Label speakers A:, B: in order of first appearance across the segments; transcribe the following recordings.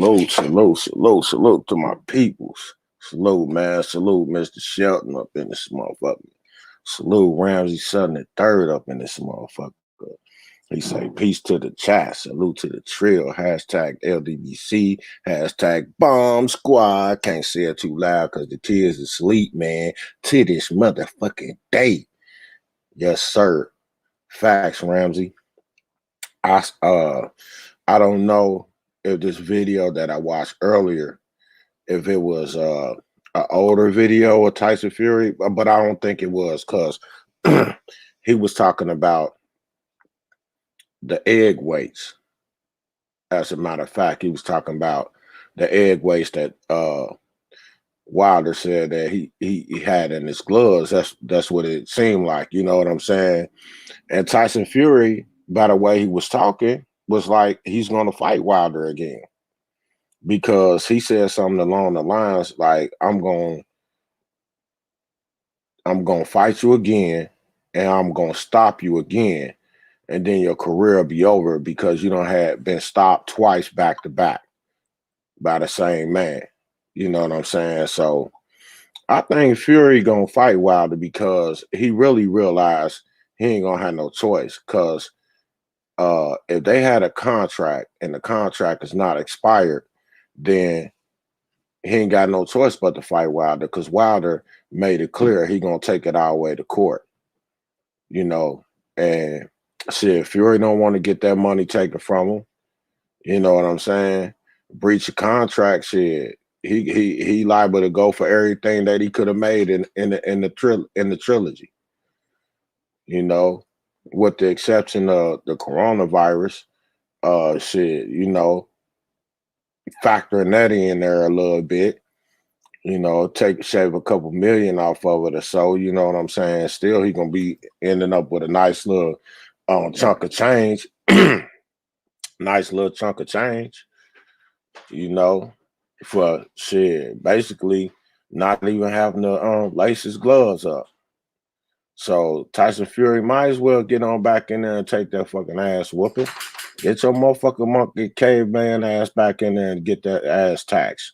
A: salute to my peoples. Salute, man. Salute, Mr. Shelton up in this motherfucker. Salute, Ramsey Sutton the third up in this motherfucker. He say, peace to the chat. Salute to the trill. Hashtag LDBC. Hashtag bomb squad. Can't say it too loud because the kids asleep, man. To this motherfucking day. Yes, sir. Facts, Ramsey. I don't know if this video that I watched earlier, if it was an older video of Tyson Fury, but I don't think it was because he was talking about the egg weights. As a matter of fact, he was talking about the egg weights that Wilder said that he had in his gloves. That's what it seemed like. You know what I'm saying? And Tyson Fury, by the way he was talking, was like he's going to fight Wilder again because he said something along the lines like, I'm going to fight you again and I'm going to stop you again. And then your career will be over because you don't have been stopped twice back to back by the same man. You know what I'm saying? So I think Fury going to fight Wilder because he really realized he ain't going to have no choice because if they had a contract and the contract is not expired, then he ain't got no choice but to fight Wilder because Wilder made it clear he gonna take it all the way to court. You know, and shit, Fury don't want to get that money taken from him. You know what I'm saying? Breach of contract, shit. He liable to go for everything that he could have made in the trilogy. You know, with the exception of the coronavirus, shit, you know, factoring that in there a little bit, you know, shave a couple million off of it or so, you know what I'm saying? Still, he gonna be ending up with a nice little chunk of change, nice little chunk of change, you know, for shit, basically not even having to lace his gloves up. So Tyson Fury might as well get on back in there and take that fucking ass whooping. Get your motherfucking monkey caveman ass back in there and get that ass taxed.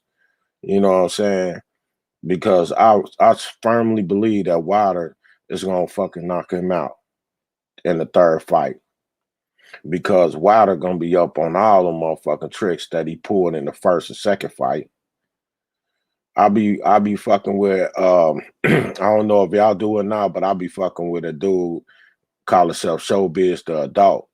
A: You know what I'm saying? Because I firmly believe that Wilder is gonna fucking knock him out in the third fight. Because Wilder gonna be up on all the motherfucking tricks that he pulled in the first and second fight. I'll be fucking with I don't know if y'all do it now, but I'll be fucking with a dude call himself Showbiz the Adult.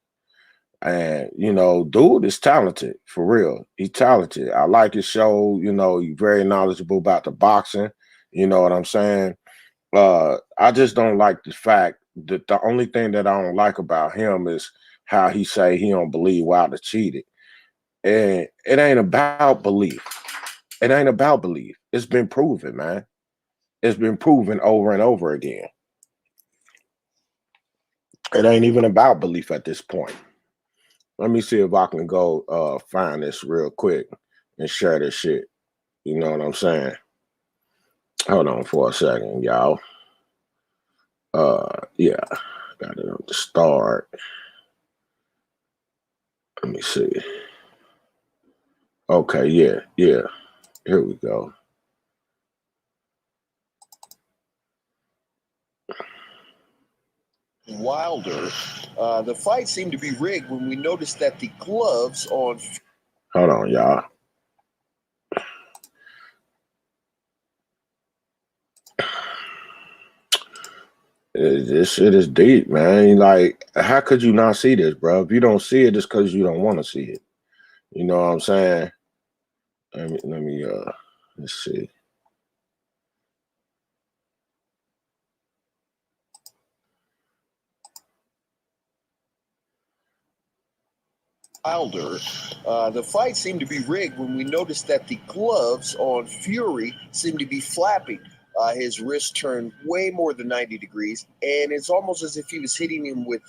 A: And you know, dude is talented for real. He's talented. I like his show. You know, he's very knowledgeable about the boxing. You know what I'm saying? I just don't like the fact that the only thing that I don't like about him is how he say he don't believe Wilder cheated. And it ain't about belief. It ain't about belief. It's been proven, man. It's been proven over and over again. It ain't even about belief at this point. Let me see if I can go find this real quick and share this shit. You know what I'm saying? Hold on for a second, y'all. Yeah, got it up to start. Let me see. Okay, yeah. Here we go.
B: Wilder, the fight seemed to be rigged when we noticed that the gloves on.
A: Hold on, y'all. This shit is deep, man. Like, how could you not see this, bro? If you don't see it, it's because you don't want to see it. You know what I'm saying? Let's see.
B: Wilder, the fight seemed to be rigged when we noticed that the gloves on Fury seemed to be flapping. His wrist turned way more than 90 degrees, and it's almost as if he was hitting him with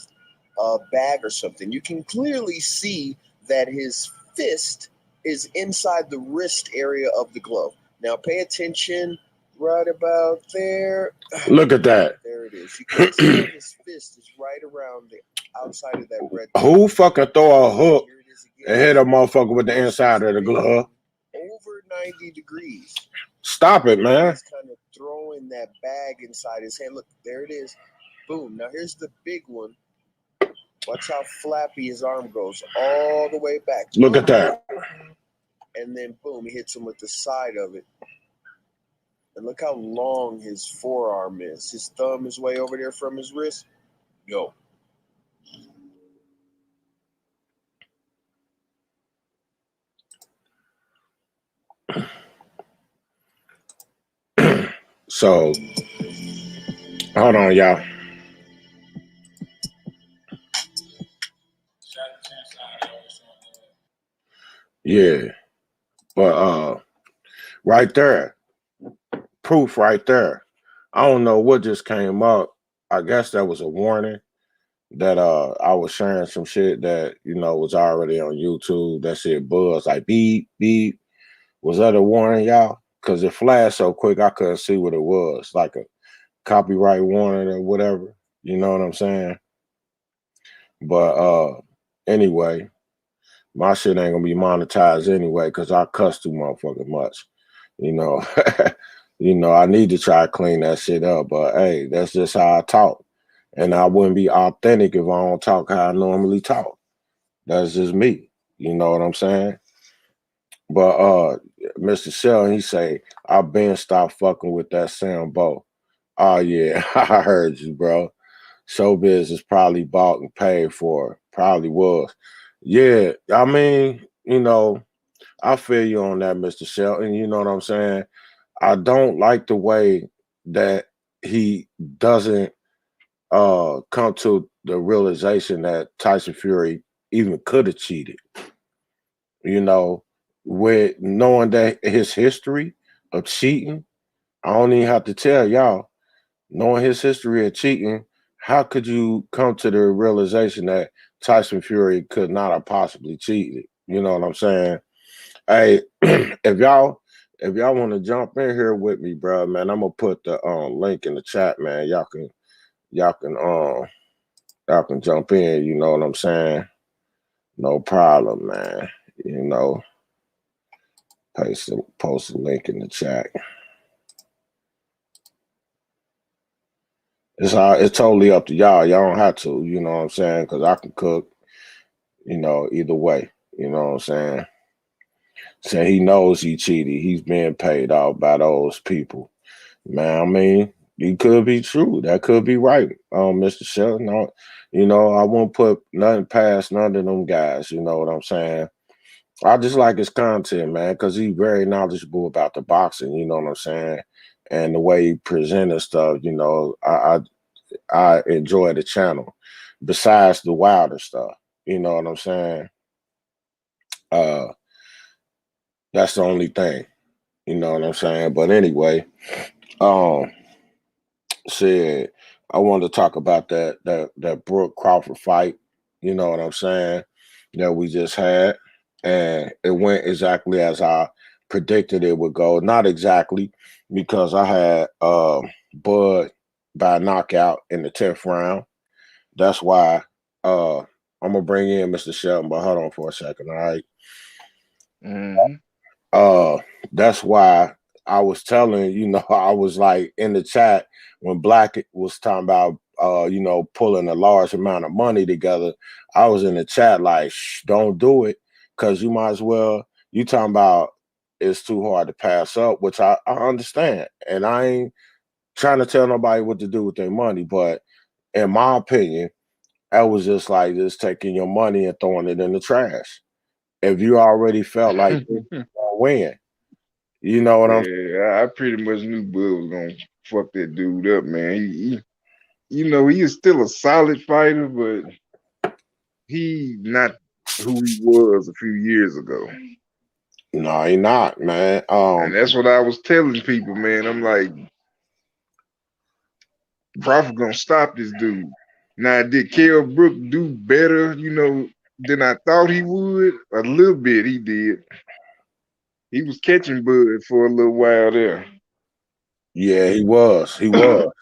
B: a bag or something. You can clearly see that his fist is inside the wrist area of the glove. Now pay attention right about there.
A: Look at that.
B: There it is. You can see that his fist is right around the outside of that red.
A: Who fucking throw a hook and hit a motherfucker with the inside of the glove?
B: 90 degrees.
A: Stop it, man.
B: He's kind of throwing that bag inside his hand. Look, there it is. Boom. Now here's the big one. Watch how flappy his arm goes all the way back.
A: Look at that.
B: And then boom, he hits him with the side of it. And look how long his forearm is. His thumb is way over there from his wrist. Go.
A: So, hold on, y'all. Yeah, but right there, proof right there. I don't know what just came up. I guess that was a warning that I was sharing some shit that was already on YouTube. That shit buzzed like beep beep. Was that a warning, y'all? Because it flashed so quick I couldn't see what it was. Like a copyright warning or whatever. You know what I'm saying? But anyway, my shit ain't gonna be monetized anyway because I cuss too motherfucking much. You know, I need to try to clean that shit up. But hey, that's just how I talk. And I wouldn't be authentic if I don't talk how I normally talk. That's just me. You know what I'm saying? But Mr. Sheldon, he say, I've been stopped fucking with that Sambo. Oh yeah, I heard you, bro. Showbiz is probably bought and paid for. Probably was. Yeah, I mean, I feel you on that, Mr. Shelton. You know what I'm saying? I don't like the way that he doesn't come to the realization that Tyson Fury even could have cheated. With knowing that his history of cheating, I don't even have to tell y'all, knowing his history of cheating, how could you come to the realization that Tyson Fury could not have possibly cheated? You know what I'm saying? Hey, if y'all want to jump in here with me, bro, man, I'm gonna put the link in the chat, man. Y'all can jump in. You know what I'm saying? No problem, man. Post a link in the chat. It's totally up to y'all. Y'all don't have to, you know what I'm saying? Because I can cook, either way. You know what I'm saying? So he knows he cheated. He's being paid off by those people. Man, I mean, it could be true. That could be right, Mr. Shelton. I won't put nothing past none of them guys. You know what I'm saying? I just like his content, man, because he's very knowledgeable about the boxing. You know what I'm saying? And the way he presented stuff, I enjoy the channel. Besides the Wilder stuff, you know what I'm saying? That's the only thing. You know what I'm saying? But anyway, said I wanted to talk about that Brooke Crawford fight. You know what I'm saying? That we just had, and it went exactly as I predicted it would go. Not exactly, because I had Bud by knockout in the 10th round. That's why I'm gonna bring in Mr. Shelton, but hold on for a second, all right? That's why I was telling, I was like in the chat when Black was talking about pulling a large amount of money together. I was in the chat like, shh, don't do it, because you might as well, you talking about it's too hard to pass up, which I understand. And I ain't trying to tell nobody what to do with their money, but in my opinion, that was just like just taking your money and throwing it in the trash. If you already felt like you were gonna win, you know what I'm saying?
C: Yeah, I pretty much knew Bud was gonna fuck that dude up, man. He is still a solid fighter, but he not who he was a few years ago.
A: No, he not, man.
C: And that's what I was telling people, man. I'm like, Crawford gonna stop this dude. Now, did Kell Brook do better, than I thought he would? A little bit, he did. He was catching Bud for a little while there.
A: Yeah, he was. He was.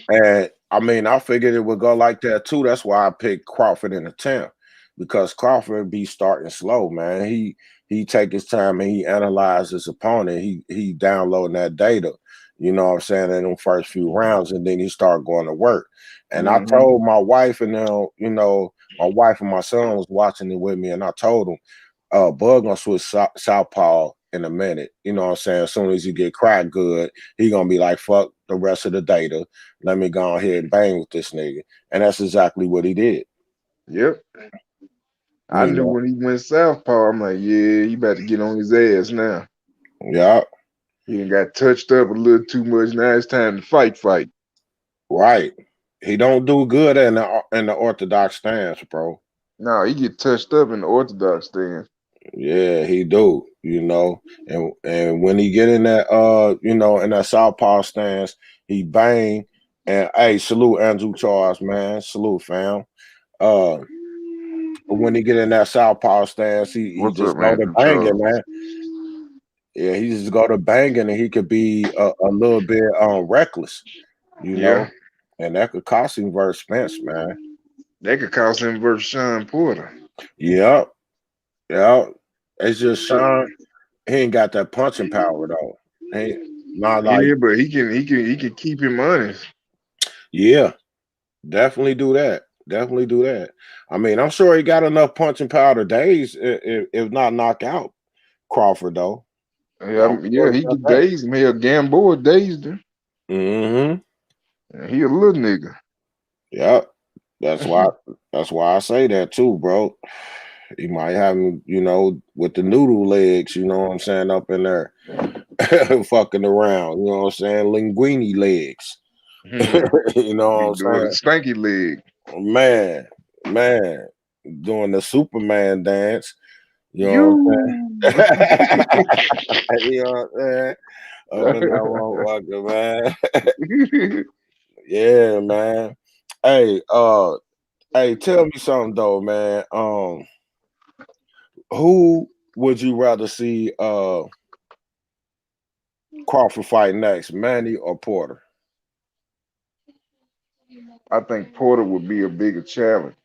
A: And I mean, I figured it would go like that too. That's why I picked Crawford in the 10th, because Crawford be starting slow, man. he take his time and he analyze his opponent. He downloading that data, you know what I'm saying, in them first few rounds, and then he start going to work. And I
C: Mm-hmm.
A: told my wife and them, you know, my wife and my son was watching it with me, and I told them, Bud gonna switch southpaw in a minute. You know what I'm saying? As soon as he get crack good, he gonna be like, fuck the rest of the data. Let me go ahead and bang with this nigga. And that's exactly what he did.
C: Yep. I
A: You
C: knew
A: know?
C: when he went southpaw, I'm like, yeah, he about to get on his ass now.
A: Yeah,
C: He done got touched up a little too much. Now it's time to fight.
A: right. He don't do good in the orthodox stance, bro.
C: No, he get touched up in the orthodox stance.
A: Yeah, he do, you know. And when he get in that you know, in that southpaw stance, he bang. And hey, salute Andrew Charles, man. Salute, fam. Uh when he get in that southpaw stance, he
C: What's up,
A: just go to
C: Andrew
A: banging,
C: Charles?
A: man. Yeah, he just go to banging, and he could be a little bit reckless, you
C: Yeah,
A: know, and that could cost him versus Spence, man.
C: that could cost him versus Sean Porter.
A: Yep, yep. It's just Sean. He ain't got that punching power though. He not like
C: Yeah, but he can keep him honest.
A: yeah. Definitely do that. Definitely do that. I mean, I'm sure he got enough punching power days, if not knock out Crawford though.
C: Yeah,
A: I'm
C: yeah,
A: sure he
C: he
A: got
C: could
A: that.
C: daze him. Hell, Gamboa dazed him.
A: Mm-hmm.
C: And he a little nigga.
A: Yep. That's why. That's why I say that too, bro. He might have him, you know, with the noodle legs. You know what I'm saying, up in there, fucking around. You know what I'm saying, linguine legs. You know
C: Be
A: what I'm
C: doing the
A: saying,
C: stanky leg.
A: man, doing the Superman dance. You know what
C: You.
A: I'm saying? You know what I'm saying? Up in that motherfucker, man. Yeah, man. Hey, hey, tell me something though, man. Who would you rather see Crawford fight next, Manny or Porter?
C: I think Porter would be a bigger challenge.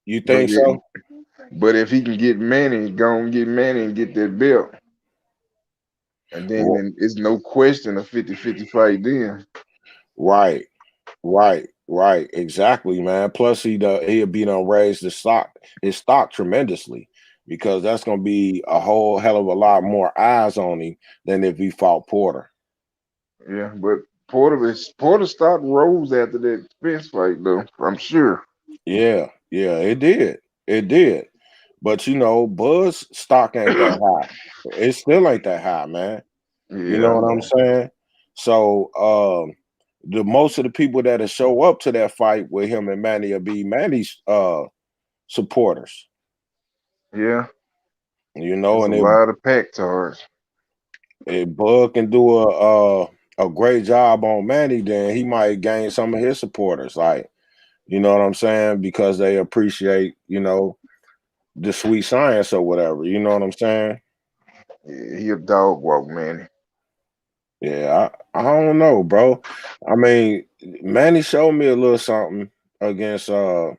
A: You
C: But
A: think
C: yeah,
A: so?
C: but if he can get Manny, go and get Manny and get that belt. And
A: R-
C: then it's no question a 50-50 fight then.
A: Right, right, exactly, man. Plus, he'll be done raise his stock tremendously because that's gonna be a whole hell of a lot more eyes on him than if he fought Porter.
C: Yeah, but Porter stock rose after that Spence fight though, I'm sure.
A: Yeah, it did. But you know, Buzz stock ain't that high. It still ain't that high, man. You
C: Yeah,
A: know
C: I
A: what I'm
C: know.
A: saying? So the most of the people that'll show up to that fight with him and Manny will be Manny's supporters.
C: Yeah,
A: You know,
C: it's a
A: and
C: lot of pack cards.
A: if Bud can do a great job on Manny, then he might gain some of his supporters. Like, you know what I'm saying? Because they appreciate, you know, the sweet science or whatever. You know what I'm saying?
C: Yeah, he a dog walk, man.
A: Yeah, I don't know, bro. I mean, Manny showed me a little something against old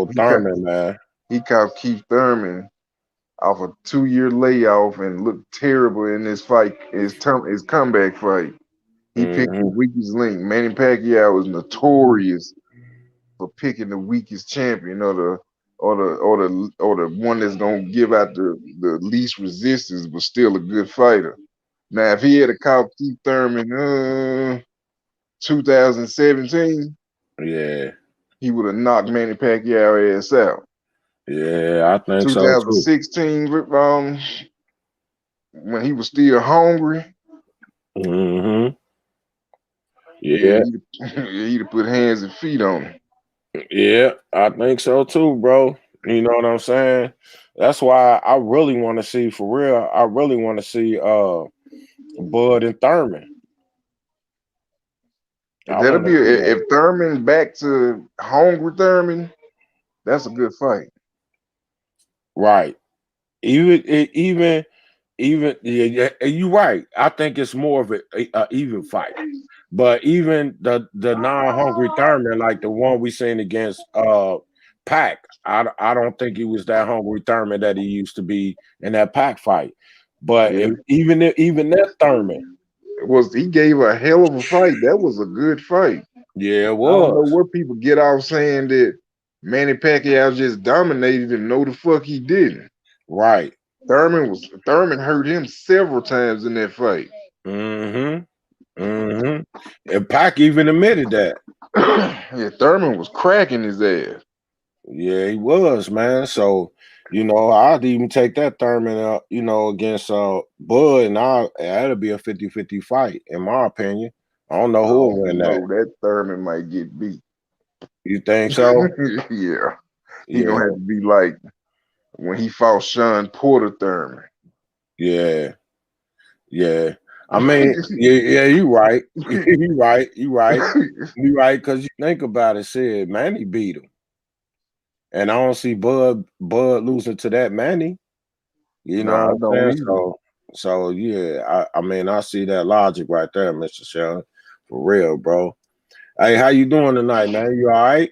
C: He caught
A: Thurman, man.
C: he caught Keith Thurman off a 2-year layoff and looked terrible in this fight, his comeback fight. He picked the
A: Hmm.
C: weakest link. Manny Pacquiao was notorious for picking the weakest champion or the one that's gonna give out the least resistance, but still a good fighter. Now, if he had caught Keith Thurman 2017,
A: Yeah,
C: he would have knocked Manny Pacquiao ass out.
A: yeah, I think so too.
C: 2016, when he was still hungry,
A: Hmm.
C: yeah,
A: Yeah,
C: he'd have put hands and feet on him.
A: yeah, I think so too, bro. You know what I'm saying? That's why I really want to see, for real. I really want to see Bud and Thurman. I
C: That'll
A: want to
C: be
A: see that.
C: if Thurman back to hungry Thurman. That's a good fight.
A: Right. Even yeah, you're right. I think it's more of a even fight. But even the non-hungry Thurman, like the one we seen against Pac. I don't think he was that hungry Thurman that he used to be in that Pac fight. But
C: Yeah,
A: even that Thurman,
C: he gave a hell of a fight. That was a good fight.
A: yeah, it
C: I don't know
A: was
C: where people get off saying that Manny Pacquiao just dominated and no the fuck he didn't.
A: right.
C: Thurman hurt him several times in that fight.
A: Mm-hmm. Mm-hmm. And Pac even admitted that.
C: Yeah, Thurman was cracking his ass.
A: Yeah, he was, man. So, I'd even take that Thurman up, against Bud, and that'll be a 50-50 fight, in my opinion. I don't know
C: I
A: who will win
C: don't
A: that.
C: know. That Thurman might get beat.
A: You think so?
C: Yeah. He
A: Yeah,
C: gonna have to be like when he fought Sean Porter Thurman.
A: yeah, yeah. I mean, yeah, you right. You right. You right. You right, because you think about it, shit, Manny beat him. And I don't see Bud losing to that Manny. You know
C: Nah, I
A: what I'm
C: don't
A: saying?
C: either.
A: So yeah, I mean, I see that logic right there, Mr. Sean. For real, bro. Hey, how you doing tonight, man? You all right?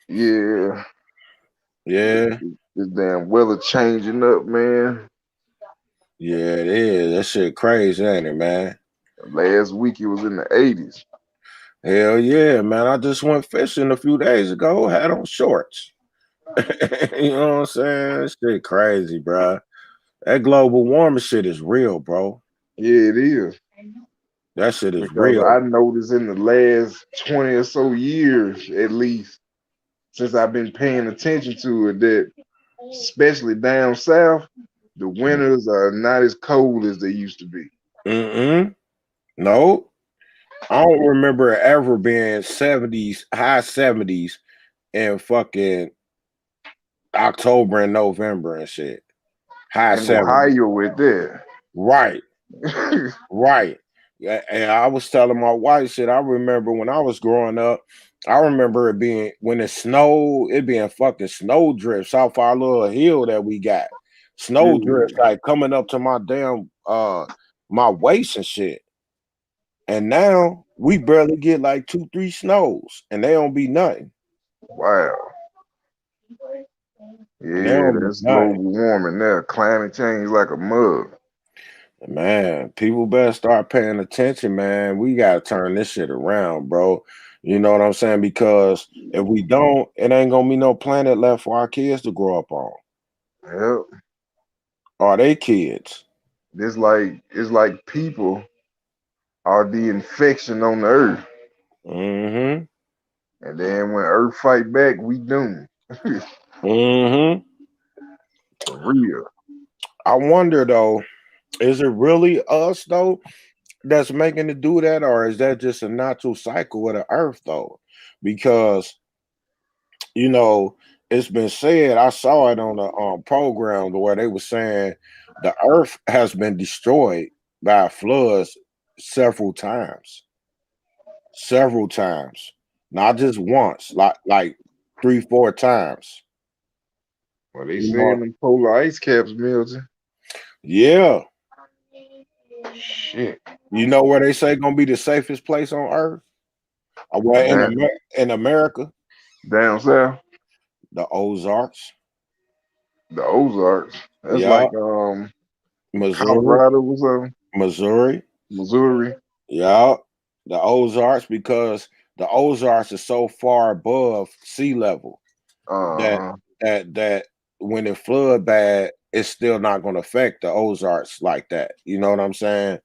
C: Yeah.
A: Yeah,
C: This damn weather changing up, man.
A: yeah, it is. That shit crazy, ain't it, man?
C: Last week it was in the 80s.
A: Hell yeah, man. I just went fishing a few days ago, had on shorts. You know what I'm saying? That shit crazy, bro. That global warming shit is real, bro.
C: Yeah, it is.
A: That shit is
C: Because
A: real.
C: I noticed in the last 20 or so years, at least, since I've been paying attention to it, that especially down south, the winters are not as cold as they used to be.
A: Mm-mm. No, I don't remember it ever being 70s, high 70s in fucking October and November and shit. High
C: And
A: 70s.
C: Ohio with that.
A: Right, right. Yeah, and I was telling my wife, shit, I remember when I was growing up, I remember it being when it snowed, it being fucking snow drifts off our little hill that we got. Snow drifts
C: Yeah.
A: like coming up to my damn my waist and shit. And now we barely get like 2, 3 snows, and they don't be nothing.
C: Wow.
A: And they
C: Yeah,
A: don't be
C: that's
A: nothing.
C: global warming there. Climate change like a mug.
A: Man, people better start paying attention, man. We gotta turn this shit around, bro. You know what I'm saying? Because if we don't, it ain't gonna be no planet left for our kids to grow up on.
C: Yep.
A: Are they kids?
C: It's like people are the infection on the earth.
A: Mm-hmm.
C: And then when Earth fight back, we doomed.
A: Mm-hmm.
C: For real.
A: I wonder though, is it really us though that's making it do that, or is that just a natural cycle of the earth though? Because you know, it's been said, I saw it on a program where they were saying the earth has been destroyed by floods several times, several times, not just once, like 3, 4 times.
C: Well, they
A: You
C: saying
A: know,
C: them polar ice caps melting.
A: yeah.
C: Shit.
A: You know where they say gonna be the safest place on earth? Well,
C: Down,
A: In America,
C: down south,
A: the Ozarks,
C: the Ozarks. That's
A: yeah,
C: like
A: Missouri,
C: Colorado or something.
A: Missouri.
C: Missouri.
A: Yeah, the Ozarks, because the Ozarks is so far above sea level that
C: Uh-huh.
A: that when it flood bad, it's still not going to affect the Ozarks like that. You know what I'm saying?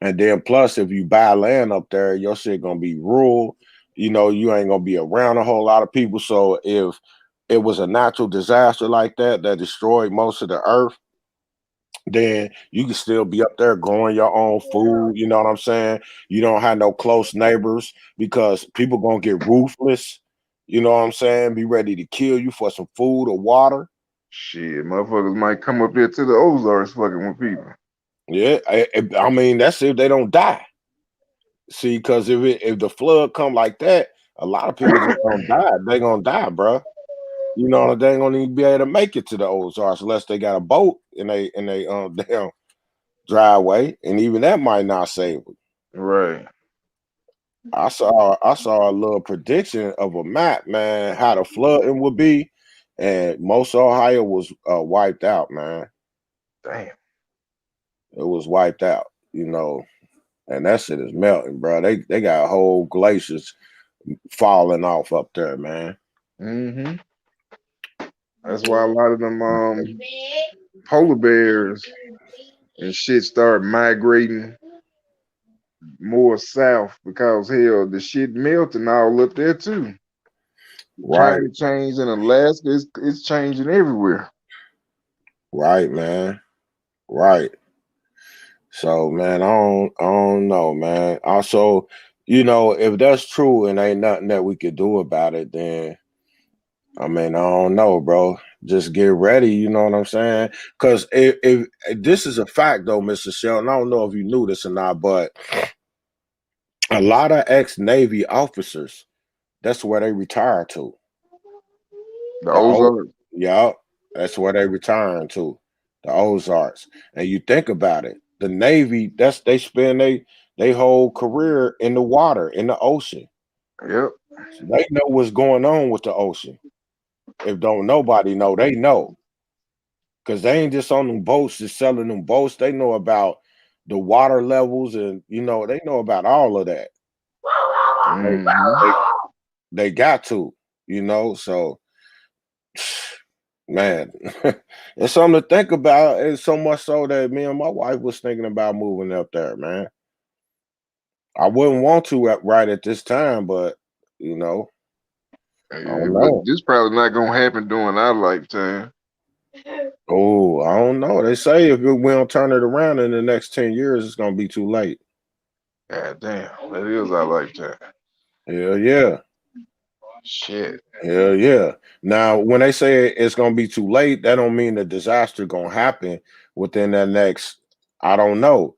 A: And then plus, if you buy land up there, your shit gonna be rural. You know, you ain't gonna be around a whole lot of people. So if it was a natural disaster like that that destroyed most of the earth, then you can still be up there growing your own food. You know what I'm saying? You don't have no close neighbors because people gonna get ruthless. You know what I'm saying? Be ready to kill you for some food or water.
C: Shit, motherfuckers might come up there to the Ozarks fucking with people.
A: Yeah, I mean that's if they don't die. See, because if the flood come like that, a lot of people just gonna die. They gonna die, bro. You know they ain't gonna even be able to make it to the Ozarks unless they got a boat in they damn driveway, and even that might not save them.
C: Right.
A: I saw a little prediction of a map, man, how the flooding would be, and most of Ohio was wiped out, man.
C: Damn.
A: It was wiped out, and that shit is melting, bro. They got whole glaciers falling off up there, man.
C: Hmm. That's why a lot of them polar bears and shit start migrating more south because hell, the shit melting all up there too.
A: Right,
C: Climate change in Alaska it's changing everywhere.
A: right, man. Right. So, man, I don't know, man. Also, if that's true and ain't nothing that we could do about it, then I mean, I don't know, bro. Just get ready, you know what I'm saying? Because if this is a fact, though, Mr. Shelton, I don't know if you knew this or not, but a lot of ex-Navy officers, that's where they retire to.
C: The
A: The old,
C: ozone.
A: yeah, that's where they return to, the Ozarks. And you think about it, the Navy, they spend they whole career in the water, in the ocean.
C: Yep.
A: So they know what's going on with the ocean. If don't nobody know, they know. Because they ain't just on them boats, just selling them boats. They know about the water levels, and they know about all of that. They
C: Hmm.
A: they, they got to, so man, it's something to think about. It's so much so that me and my wife was thinking about moving up there, man. I wouldn't want to right at this time, but I don't know.
C: This probably not gonna happen during our lifetime.
A: Oh, I don't know. They say if we don't turn it around in the next 10 years, it's gonna be too late.
C: God damn, that is our lifetime.
A: Hell yeah.
C: Shit.
A: Hell yeah. Now, when they say it's gonna be too late, that don't mean the disaster gonna happen within that next, I don't know.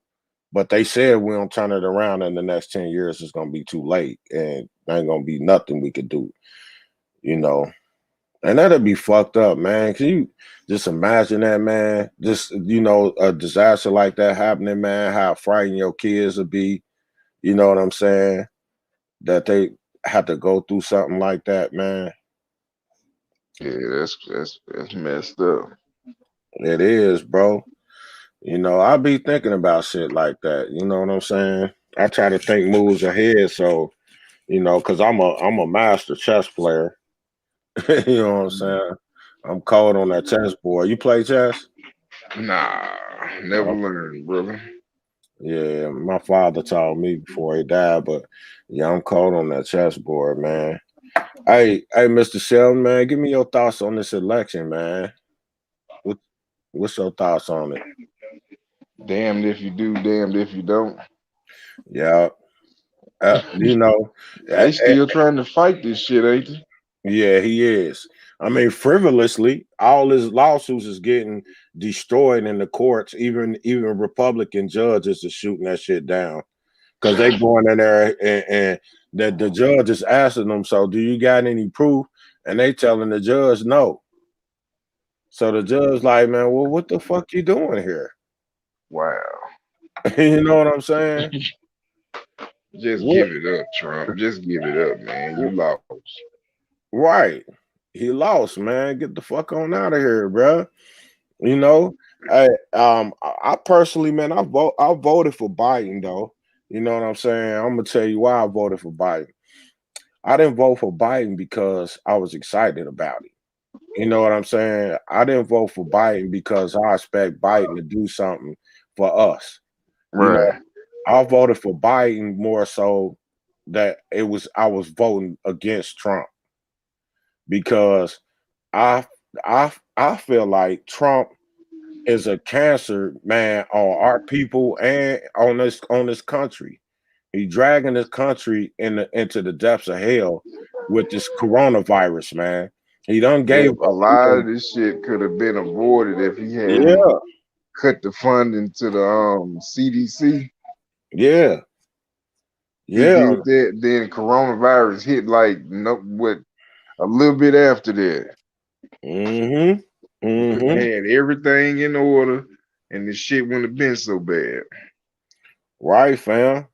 A: But they said we don't turn it around in the next 10 years, it's gonna be too late. And there ain't gonna be nothing we could do, you know. And that'd be fucked up, man. Can you just imagine that, man? Just a disaster like that happening, man, how frightened your kids would be, you know what I'm saying? That they have to go through something like that, man.
C: Yeah, that's messed up.
A: It is, bro. I be thinking about shit like that. You know what I'm saying? I try to think moves ahead, so because I'm a master chess player. You know what I'm saying? I'm cold on that chessboard. You play chess?
C: Nah, never
A: Uh,
C: learned, brother.
A: yeah, my father taught me before he died, but yeah, I'm cold on that chessboard, man. Hey, Mr. Sheldon, man, give me your thoughts on this election, man. What, what's your thoughts on it?
C: Damned if you do, damned if you don't.
A: Yeah, you know,
C: They still trying to fight this shit, ain't they?
A: yeah, he is. I mean, frivolously, all his lawsuits is getting destroyed in the courts. Even Republican judges are shooting that shit down because they going in there and the judge is asking them, so do you got any proof? And they telling the judge no. So the judge like, man, well, what the fuck you doing here?
C: Wow.
A: You know what I'm saying?
C: Just
A: What?
C: give it up, Trump. Just give it up, man. You lost.
A: Right. He lost, man. Get the fuck on out of here, bro. You know, I personally, man, I voted for Biden though. You know what I'm saying? I'm gonna tell you why I voted for Biden. I didn't vote for Biden because I was excited about it. You know what I'm saying? I didn't vote for Biden because I expect Biden to do something for us. You know,
C: Right.
A: I voted for Biden more so that I was voting against Trump because I I feel like Trump is a cancer, man, on our people and on this country. He dragging this country into the depths of hell with this coronavirus, man. He done
C: Yeah,
A: gave
C: a
A: up.
C: lot of this shit could have been avoided if he hadn't
A: Yeah,
C: cut the funding to the CDC.
A: yeah,
C: He
A: yeah.
C: did that, then coronavirus hit like no what a little bit after that.
A: Mm-hmm.
C: Could have
A: Mm-hmm.
C: had everything in order, and the shit wouldn't have been so bad.
A: Right, fam.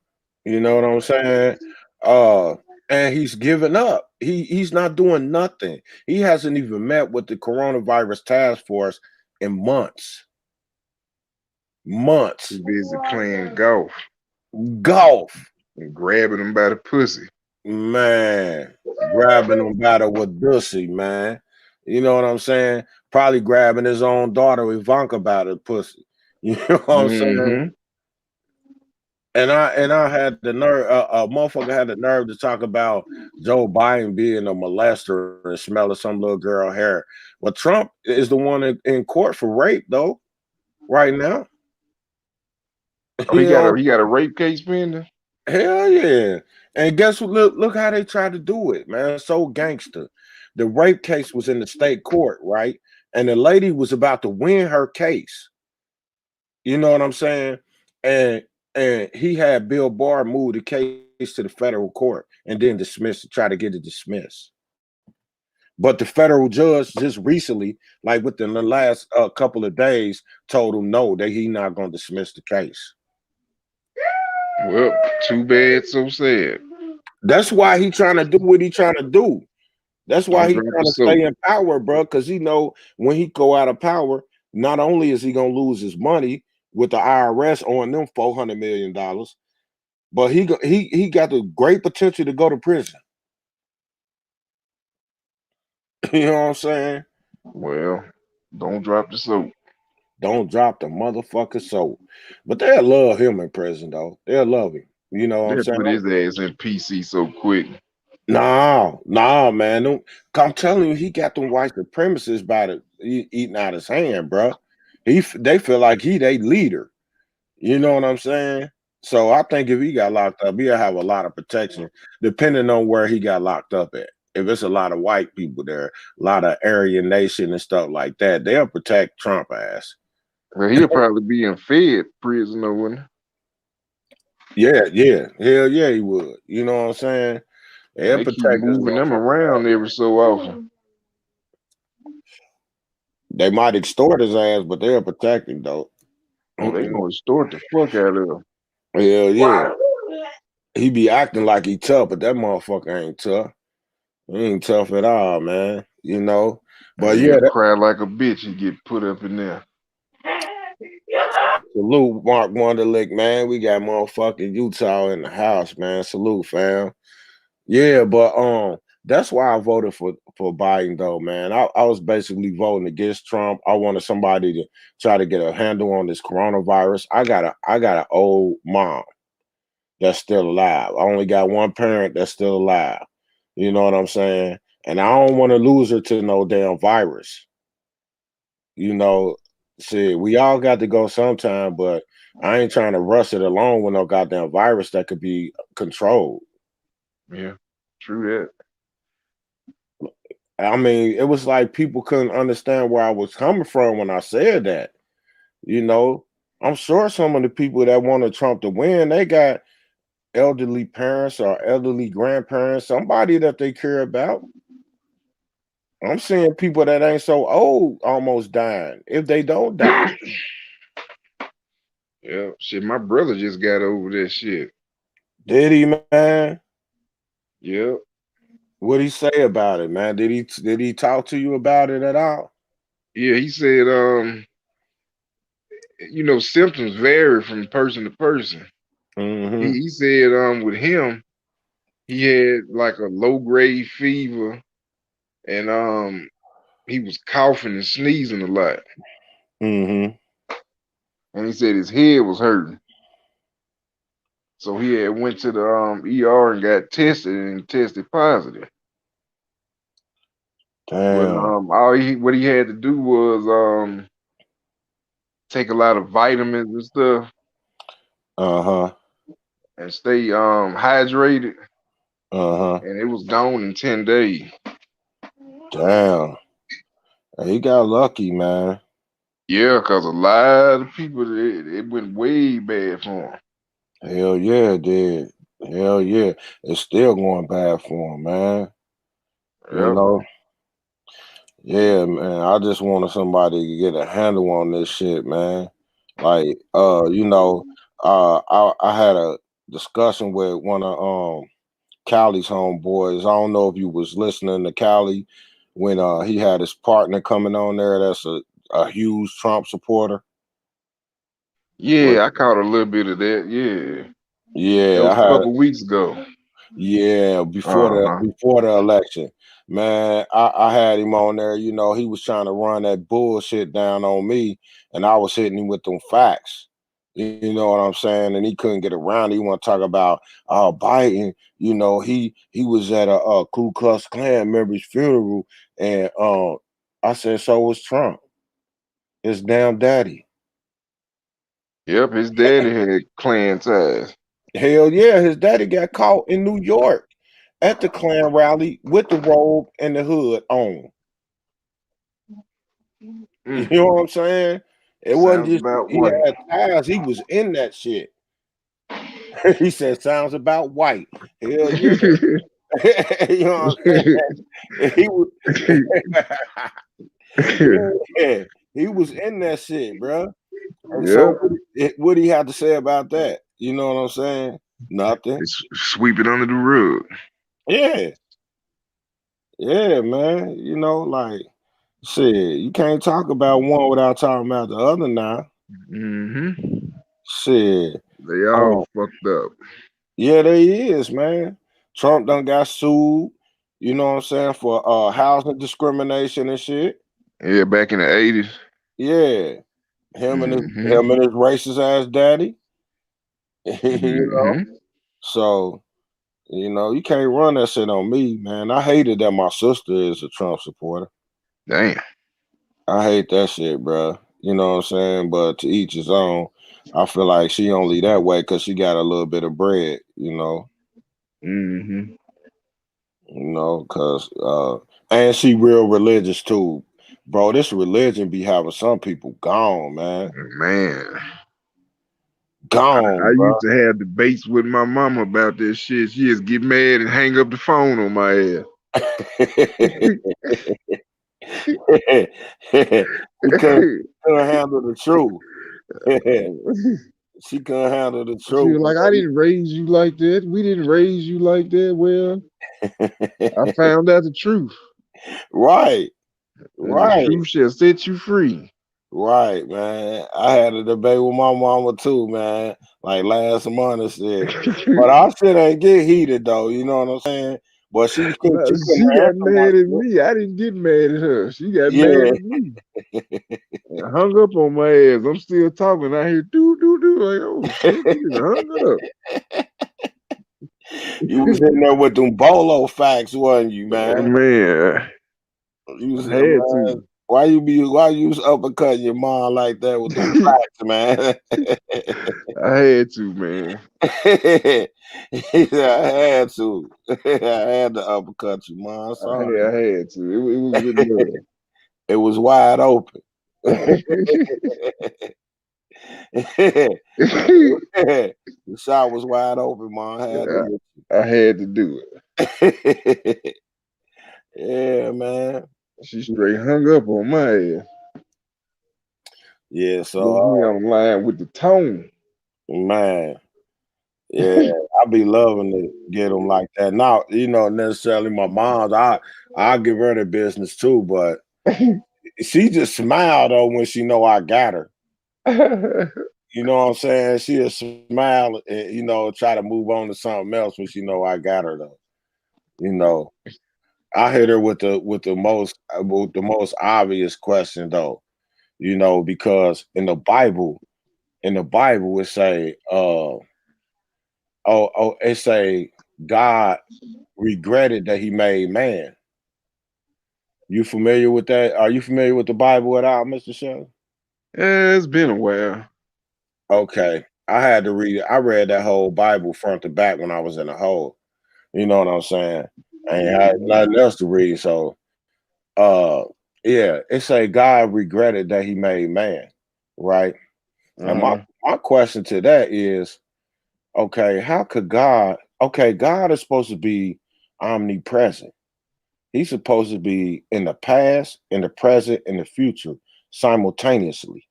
A: You know what I'm saying? And he's given up. He's not doing nothing. He hasn't even met with the coronavirus task force in months. Months.
C: Too busy playing golf
A: Golf.
C: and grabbing them by the pussy.
A: Man, grabbing him by the Wadussy, man. You know what I'm saying? Probably grabbing his own daughter Ivanka by the pussy. You know what I'm saying?
C: Mm-hmm.
A: And I had the nerve, a motherfucker had the nerve to talk about Joe Biden being a molester and smelling some little girl hair. Well, Trump is the one in court for rape, though, right now.
C: Oh,
A: You know,
C: he got a rape case pending.
A: hell yeah. And guess what? Look how they tried to do it, man. So gangster. The rape case was in the state court, right? And the lady was about to win her case. You know what I'm saying? And he had Bill Barr move the case to the federal court and then try to get it dismissed. But the federal judge just recently, like within the last couple of days, told him no, that he not going to dismiss the case.
C: Well, too bad, so sad.
A: That's why he trying to do what he trying to do. That's why
C: Don't
A: he
C: drop
A: trying
C: the
A: to stay
C: soap.
A: in power, bro. Because he know when he go out of power, not only is he gonna lose his money with the IRS on them $400 million, but he got the great potential to go to prison. You know what I'm saying?
C: Well, don't drop the soap.
A: Don't drop the motherfucker soap. But they'll love him in prison, though. They'll love him. You know what I'm
C: They'll
A: saying?
C: put his ass in PC so quick.
A: No, man. I'm telling you, he got them white supremacists eating out his hand, bro. They feel like he they leader. You know what I'm saying? So I think if he got locked up, he'll have a lot of protection, depending on where he got locked up at. If it's a lot of white people there, a lot of Aryan Nation and stuff like that, they'll protect Trump ass.
C: Well, he'll probably be in Fed prison or when
A: Yeah, hell yeah, he would. You know what I'm saying? They'll
C: they keep
A: protect this
C: moving them
A: motherfucker.
C: around every so often.
A: They might extort his ass, but they'll protect him though.
C: Oh, they gonna extort the fuck out of him.
A: Hell yeah. He be acting like he tough, but that motherfucker ain't tough. He ain't tough at all, man. You know. But
C: He'll
A: yeah,
C: cry like a bitch. He get put up in there.
A: salute Mark Wonderlick, man. We got motherfucking Utah in the house, man. Salute, fam. Yeah, but that's why I voted for Biden, though, man. I was basically voting against Trump. I wanted somebody to try to get a handle on this coronavirus. I got an old mom that's still alive. I only got one parent that's still alive. You know what I'm saying? And I don't want to lose her to no damn virus. You know, see, we all got to go sometime, but I ain't trying to rush it along with no goddamn virus that could be controlled.
C: Yeah, true that.
A: I mean, it was like people couldn't understand where I was coming from when I said that. You know, I'm sure some of the people that wanted Trump to win, they got elderly parents or elderly grandparents, somebody that they care about. I'm seeing people that ain't so old almost dying if they don't die.
C: Yeah, shit. My brother just got over that shit.
A: Did he, man?
C: Yep.
A: What'd he say about it, man? Did he talk to you about it at all?
C: Yeah, he said, symptoms vary from person to person.
A: Mm-hmm.
C: He said, with him, he had like a low grade fever, and he was coughing and sneezing a lot.
A: Mm-hmm.
C: And he said his head was hurting. So he had went to the ER and got tested and tested positive. But
A: Damn.
C: what he had to do was take a lot of vitamins and stuff
A: Uh-huh.
C: and stay hydrated.
A: Uh-huh.
C: And it was gone in 10 days.
A: Damn. He got lucky, man.
C: Yeah, because a lot of people, it went way bad for him.
A: Hell yeah, it did. Hell yeah. It's still going bad for him, man. You
C: Yep.
A: know? Yeah, man. I just wanted somebody to get a handle on this shit, man. Like, I had a discussion with one of Cali's homeboys. I don't know if you was listening to Cali when he had his partner coming on there. That's a huge Trump supporter.
C: Yeah, I caught a little bit of that. Yeah, that
A: Yeah,
C: was
A: I
C: a
A: had.
C: couple weeks ago.
A: Yeah,
C: Uh-huh.
A: before the election, man, I had him on there. You know, he was trying to run that bullshit down on me, and I was hitting him with them facts. You know what I'm saying? And he couldn't get around it. He want to talk about Biden. You know, he was at a Ku Klux Klan member's funeral, and I said, so was Trump, his damn daddy.
C: Yep, his daddy had Klan ties.
A: Hell yeah, his daddy got caught in New York at the Klan rally with the robe and the hood on. You
C: Mm,
A: know what I'm saying? It wasn't
C: sounds
A: just
C: about
A: he
C: white.
A: had ties, he was in that shit. He said sounds about white. Hell yeah. You know what I'm saying? He was yeah, he was in that shit, bro. And so
C: Yeah,
A: what he had to say about that? You know what I'm saying? Nothing.
C: it's sweep it under the rug.
A: Yeah. Yeah, man. You know, like shit, you can't talk about one without talking about the other now.
C: Mm-hmm.
A: Shit.
C: They all fucked up.
A: Yeah, there he is, man. Trump done got sued, you know what I'm saying, for housing discrimination and shit.
C: Yeah, back in the 80s.
A: Yeah.
C: Mm-hmm.
A: Him and his racist ass daddy. You know?
C: Mm-hmm.
A: So, you know, you can't run that shit on me, man. I hated that my sister is a Trump supporter.
C: Damn.
A: I hate that shit, bro. You know what I'm saying? But to each his own. I feel like she only that way because she got a little bit of bread, you know.
C: Mm-hmm.
A: Cause and she real religious too. Bro, this religion be having some people gone, man.
C: Man. I
A: Gone, bro.
C: used to have debates with my mama about this shit. She just get mad and hang up the phone on my ass.
A: She couldn't handle the truth. She couldn't handle the
C: She
A: truth.
C: was like, I didn't raise you like that. We didn't raise you like that. Well, I found out the truth.
A: Right,
C: And the
A: right,
C: truth shall set you free.
A: right, man. I had a debate with my mama too, man. Like last month and shit. But our shit ain't get heated though, you know what I'm saying? But
C: No,
A: she couldn't
C: she got
A: handle my
C: mad at
A: shit.
C: me. I didn't get mad at her. She got mad
A: Yeah.
C: at me and hung up on my ass. I'm still talking. I hear doo doo doo. Like, oh shit, she just hung up.
A: You was in there with them bolo facts, wasn't you, man?
C: Man,
A: You was
C: I had
A: man,
C: to.
A: why you was uppercutting your mom like that with them facts, man?
C: I had to, man.
A: He said, I had to. I had to uppercut you, man. Sorry.
C: I had to. It was with love.
A: It was wide open. The shot was wide open, man. I had to
C: I had to do it.
A: hit you. Yeah, man.
C: She straight hung up on my ass.
A: Yeah,
C: Left
A: so
C: me on the line with the tone.
A: man, yeah, I be loving to get them like that. Not, necessarily my mom's. I give her the business too, but she just smile though when she know I got her. You know what I'm saying? She'll smile and try to move on to something else when she know I got her though. You know, I hit her with the most obvious question though. Because in the Bible it say, it say God regretted that he made man. You familiar with that? Are you familiar with the Bible at all, Mr. Shelley?
C: It's been a while.
A: Okay. I had to read it. I read that whole Bible front to back when I was in the hole. You know what I'm saying? I ain't had nothing else to read. So uh yeah, it say God regretted that he made man, right? And my
C: Uh-huh.
A: my question to that is, okay, how could God is supposed to be omnipresent. He's supposed to be in the past, in the present, in the future simultaneously.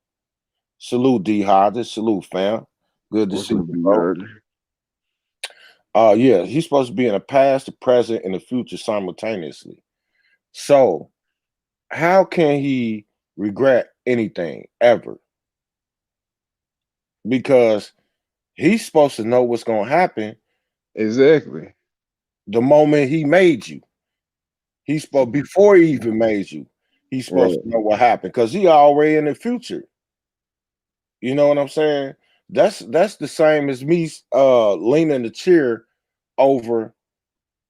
A: Salute D Hodges. Salute fam. Good to
C: What's
A: see
C: up,
A: you,
C: D
A: bro. Yeah, he's supposed to be in the past, the present, and the future simultaneously. So how can he regret anything ever? Because he's supposed to know what's gonna happen
C: Exactly.
A: the moment he made you. He's supposed before he even made you. He's supposed
C: Right.
A: to know what happened because he already in the future. You know what I'm saying? That's the same as me leaning the chair over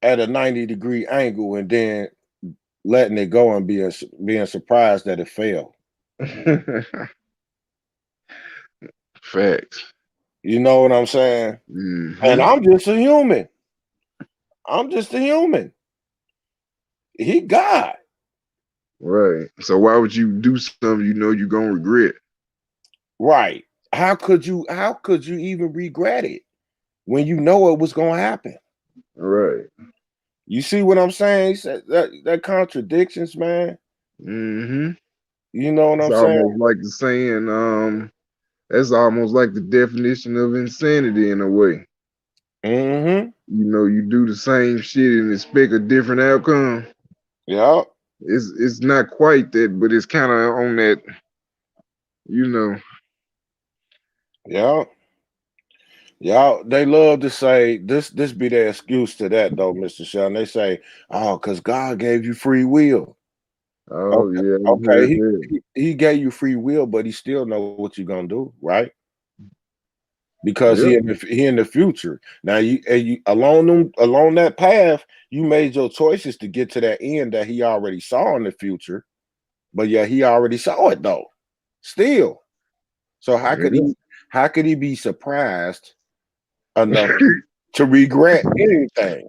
A: at a 90-degree angle and then letting it go and being surprised that it fell.
C: Facts.
A: You know what I'm saying? And
C: Hmm.
A: I'm just a human. I'm just a human. He God.
C: Right. So why would you do something you know you're gonna regret?
A: Right. How could you even regret it when you know it was gonna happen?
C: Right.
A: You see what I'm saying? He said that contradictions, man.
C: Hmm.
A: You know what
C: It's
A: I'm saying?
C: almost like the saying, that's almost like the definition of insanity in a way.
A: Mm-hmm.
C: You know, you do the same shit and expect a different outcome.
A: Yeah.
C: It's not quite that, but it's kind of on that, you know.
A: Yeah. Yeah. They love to say this be their excuse to that though, Mr. Sheldon. They say, oh, because God gave you free will.
C: Oh
A: Okay.
C: yeah, I
A: Okay.
C: heard
A: He,
C: that.
A: he he gave you free will, but he still know what you're gonna do, right? Because
C: Yep.
A: he in the future. Now you along that path, you made your choices to get to that end that he already saw in the future, but yeah, he already saw it though. Still. So
C: Yeah.
A: how could he be surprised enough to regret anything?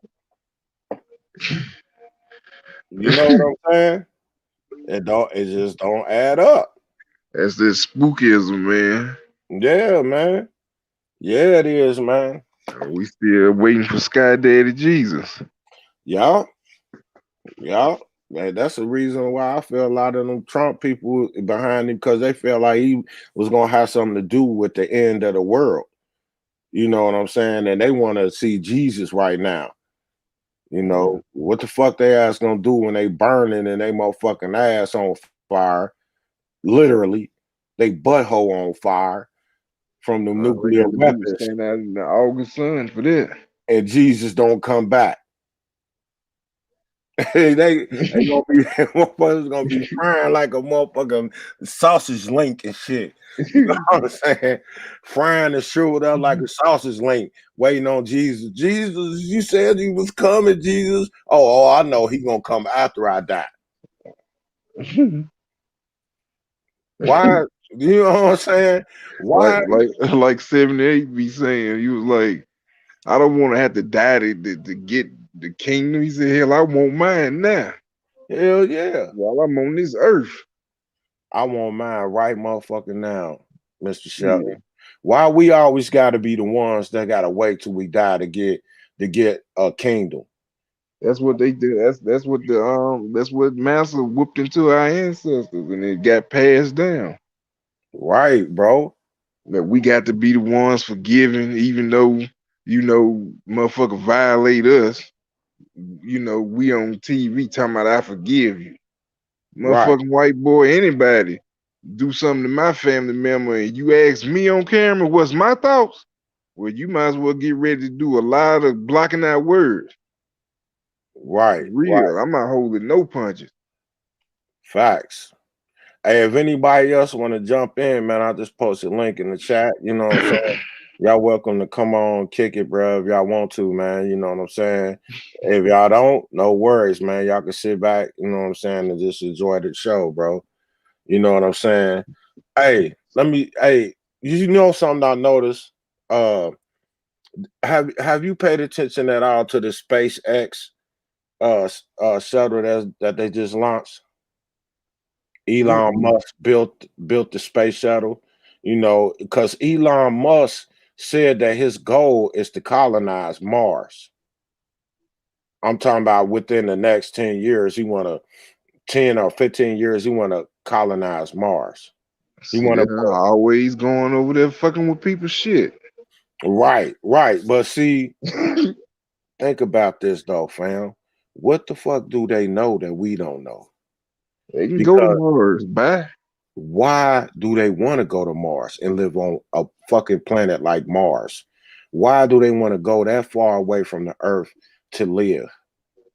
A: You know what I'm saying? It just don't add up.
C: That's that spookism, man.
A: Yeah, man. Yeah, it is, man.
C: We still waiting for Sky Daddy Jesus.
A: Y'all. Yeah, that's the reason why I feel a lot of them Trump people behind him because they felt like he was gonna have something to do with the end of the world. You know what I'm saying? And they want to see Jesus right now. You
C: Yeah.
A: know what the fuck they ass gonna do when they burning and they motherfucking ass on fire? Literally, they butthole on fire from the
C: All they
A: nuclear
C: got to do is
A: weapons,
C: stand out in the August sun for that.
A: and Jesus don't come back. They gonna be motherfuckers gonna be frying like a motherfucking sausage link and shit. You know what I'm saying? Frying and shriveled up like a sausage link, waiting on Jesus. Jesus, you said you was coming, Jesus. Oh, I know he gonna come after I die. Why? You know what I'm saying?
C: like
A: Why?
C: like like 78 be saying, he was like, I don't want to have to die to get the kingdom. He said, hell, I want mine now
A: Hell yeah.
C: while I'm on this earth.
A: I want mine right motherfucking now, Mr.
C: Yeah.
A: Shelton. Why we always gotta be the ones that gotta wait till we die to get a kingdom?
C: That's what they do. That's what Massa whooped into our ancestors and it got passed down.
A: Right, bro.
C: That we got to be the ones forgiving, even though, motherfucker violate us. We on TV talking about I forgive you.
A: Right,
C: Motherfucking white boy, anybody do something to my family member and you ask me on camera what's my thoughts, well, you might as well get ready to do a lot of blocking out words.
A: right, right.
C: Real. I'm not holding no punches.
A: Facts. Hey, if anybody else want to jump in, man, I'll just post a link in the chat. You know what I'm saying? Y'all welcome to come on, kick it, bro. If y'all want to, man. You know what I'm saying? If y'all don't, no worries, man. Y'all can sit back, you know what I'm saying, and just enjoy the show, bro. You know what I'm saying? Hey, you know something I noticed? Uh have you paid attention at all to the SpaceX shuttle that they just launched? Elon
C: Mm-mm.
A: Musk built the space shuttle, you know, because Elon Musk said that his goal is to colonize Mars. I'm talking about within the next 10 years, he want to 10 or 15 years, he want to colonize Mars. He
C: See
A: want to
C: that always going over there fucking with people's shit.
A: right, right. But see, think about this though, fam. What the fuck do they know that we don't know?
C: They can go to
A: Because
C: Mars. Bye.
A: why do they want to go to Mars and live on a fucking planet like Mars? Why do they want to go that far away from the Earth to live?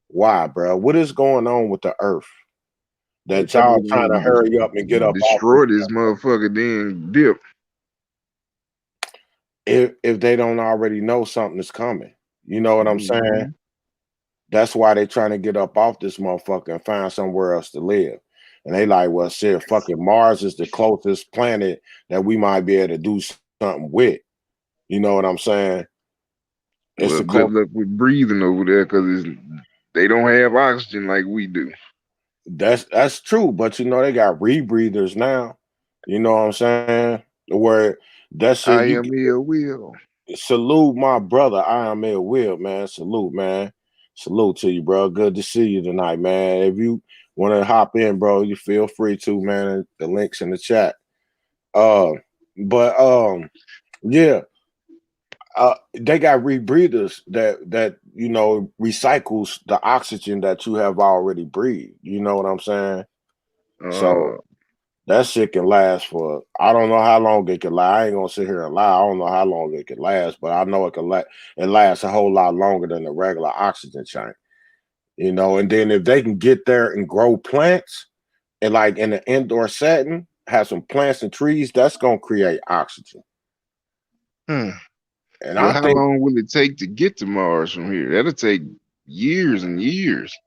A: Why, bro? What is going on with the Earth
C: They
A: that y'all
C: probably
A: trying to
C: want
A: hurry up and get
C: to
A: up off this?
C: destroy this motherfucker, then dip.
A: If they don't already know something is coming, you know what I'm saying?
C: Mhm.
A: That's why they trying to get up off this motherfucker and find somewhere else to live. And they like, well, shit, fucking Mars is the closest planet that we might be able to do something with. You know what I'm saying? It's
C: Well,
A: the
C: good
A: close.
C: luck with breathing over there because they don't have oxygen like we do.
A: That's true, but you know they got rebreathers now. You know what I'm saying? Where that shit
C: I
A: you
C: am ill will.
A: salute my brother. I am Ed Will, man. Salute, man. Salute to you, bro. Good to see you tonight, man. If you want to hop in, bro, you feel free to, man. The links in the chat. Uh, but yeah, they got rebreathers that you know recycles the oxygen that you have already breathed. You know what I'm saying? So
C: Uh,
A: that shit can last for I don't know how long it can last. I ain't gonna sit here and lie. I don't know how long it can last, but I know it can it lasts a whole lot longer than the regular oxygen tank. You know, and then if they can get there and grow plants and like in an indoor setting, have some plants and trees, that's gonna create oxygen.
C: hmm.
A: And I
C: Well, how
A: think,
C: long will it take to get to Mars from here? That'll take years and years.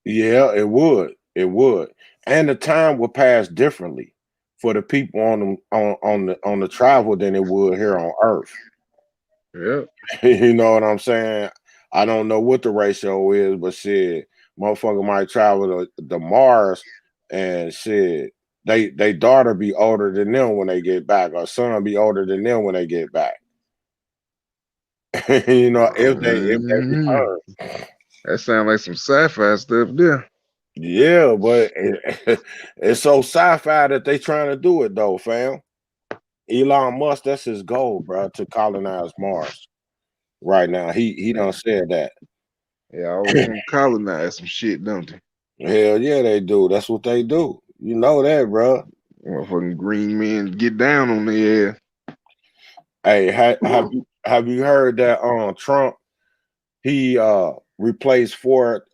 A: yeah, it would. It would. And the time will pass differently for the people on the travel than it would here on Earth.
C: Yeah.
A: You know what I'm saying? I don't know what the ratio is, but shit, motherfucker might travel to Mars and shit. They daughter be older than them when they get back, or son be older than them when they get back. You know, if they
C: Mhm.
A: return.
C: That sounds like some sci-fi stuff there.
A: Yeah, but it's so sci-fi that they trying to do it though, fam. Elon Musk, that's his goal, bro, to colonize Mars right now. He done said that.
C: They always want to colonize some shit, don't they?
A: Hell yeah, they do. That's what they do. You know that, bro.
C: Motherfucking green men get down on their
A: Hey,
C: ass.
A: have you heard that Trump he replaced four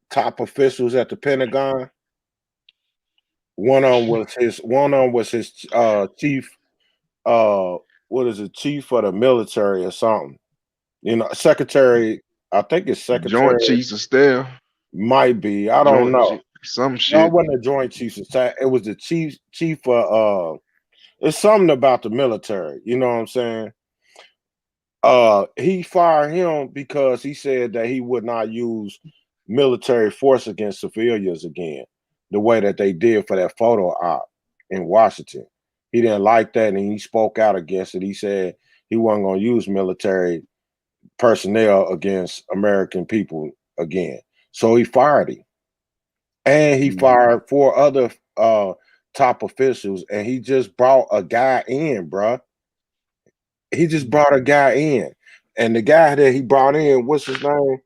A: top officials at the Pentagon? One on was his chief what is it, chief of the military or something. You know, secretary, I think it's
C: Joint
A: secretary,
C: chiefs of staff,
A: might be. I don't know.
C: some
A: No, it
C: shit.
A: wasn't a joint chiefs of staff. It was the chief it's something about the military, you know what I'm saying? He fired him because he said that he would not use military force against civilians again, the way that they did for that photo op in Washington. He didn't like that and he spoke out against it. He said he wasn't going to use military personnel against American people again. So he fired him. And he
C: Mhm.
A: fired four other top officials and he just brought a guy in, bruh. He just brought a guy in. And the guy that he brought in, what's his name?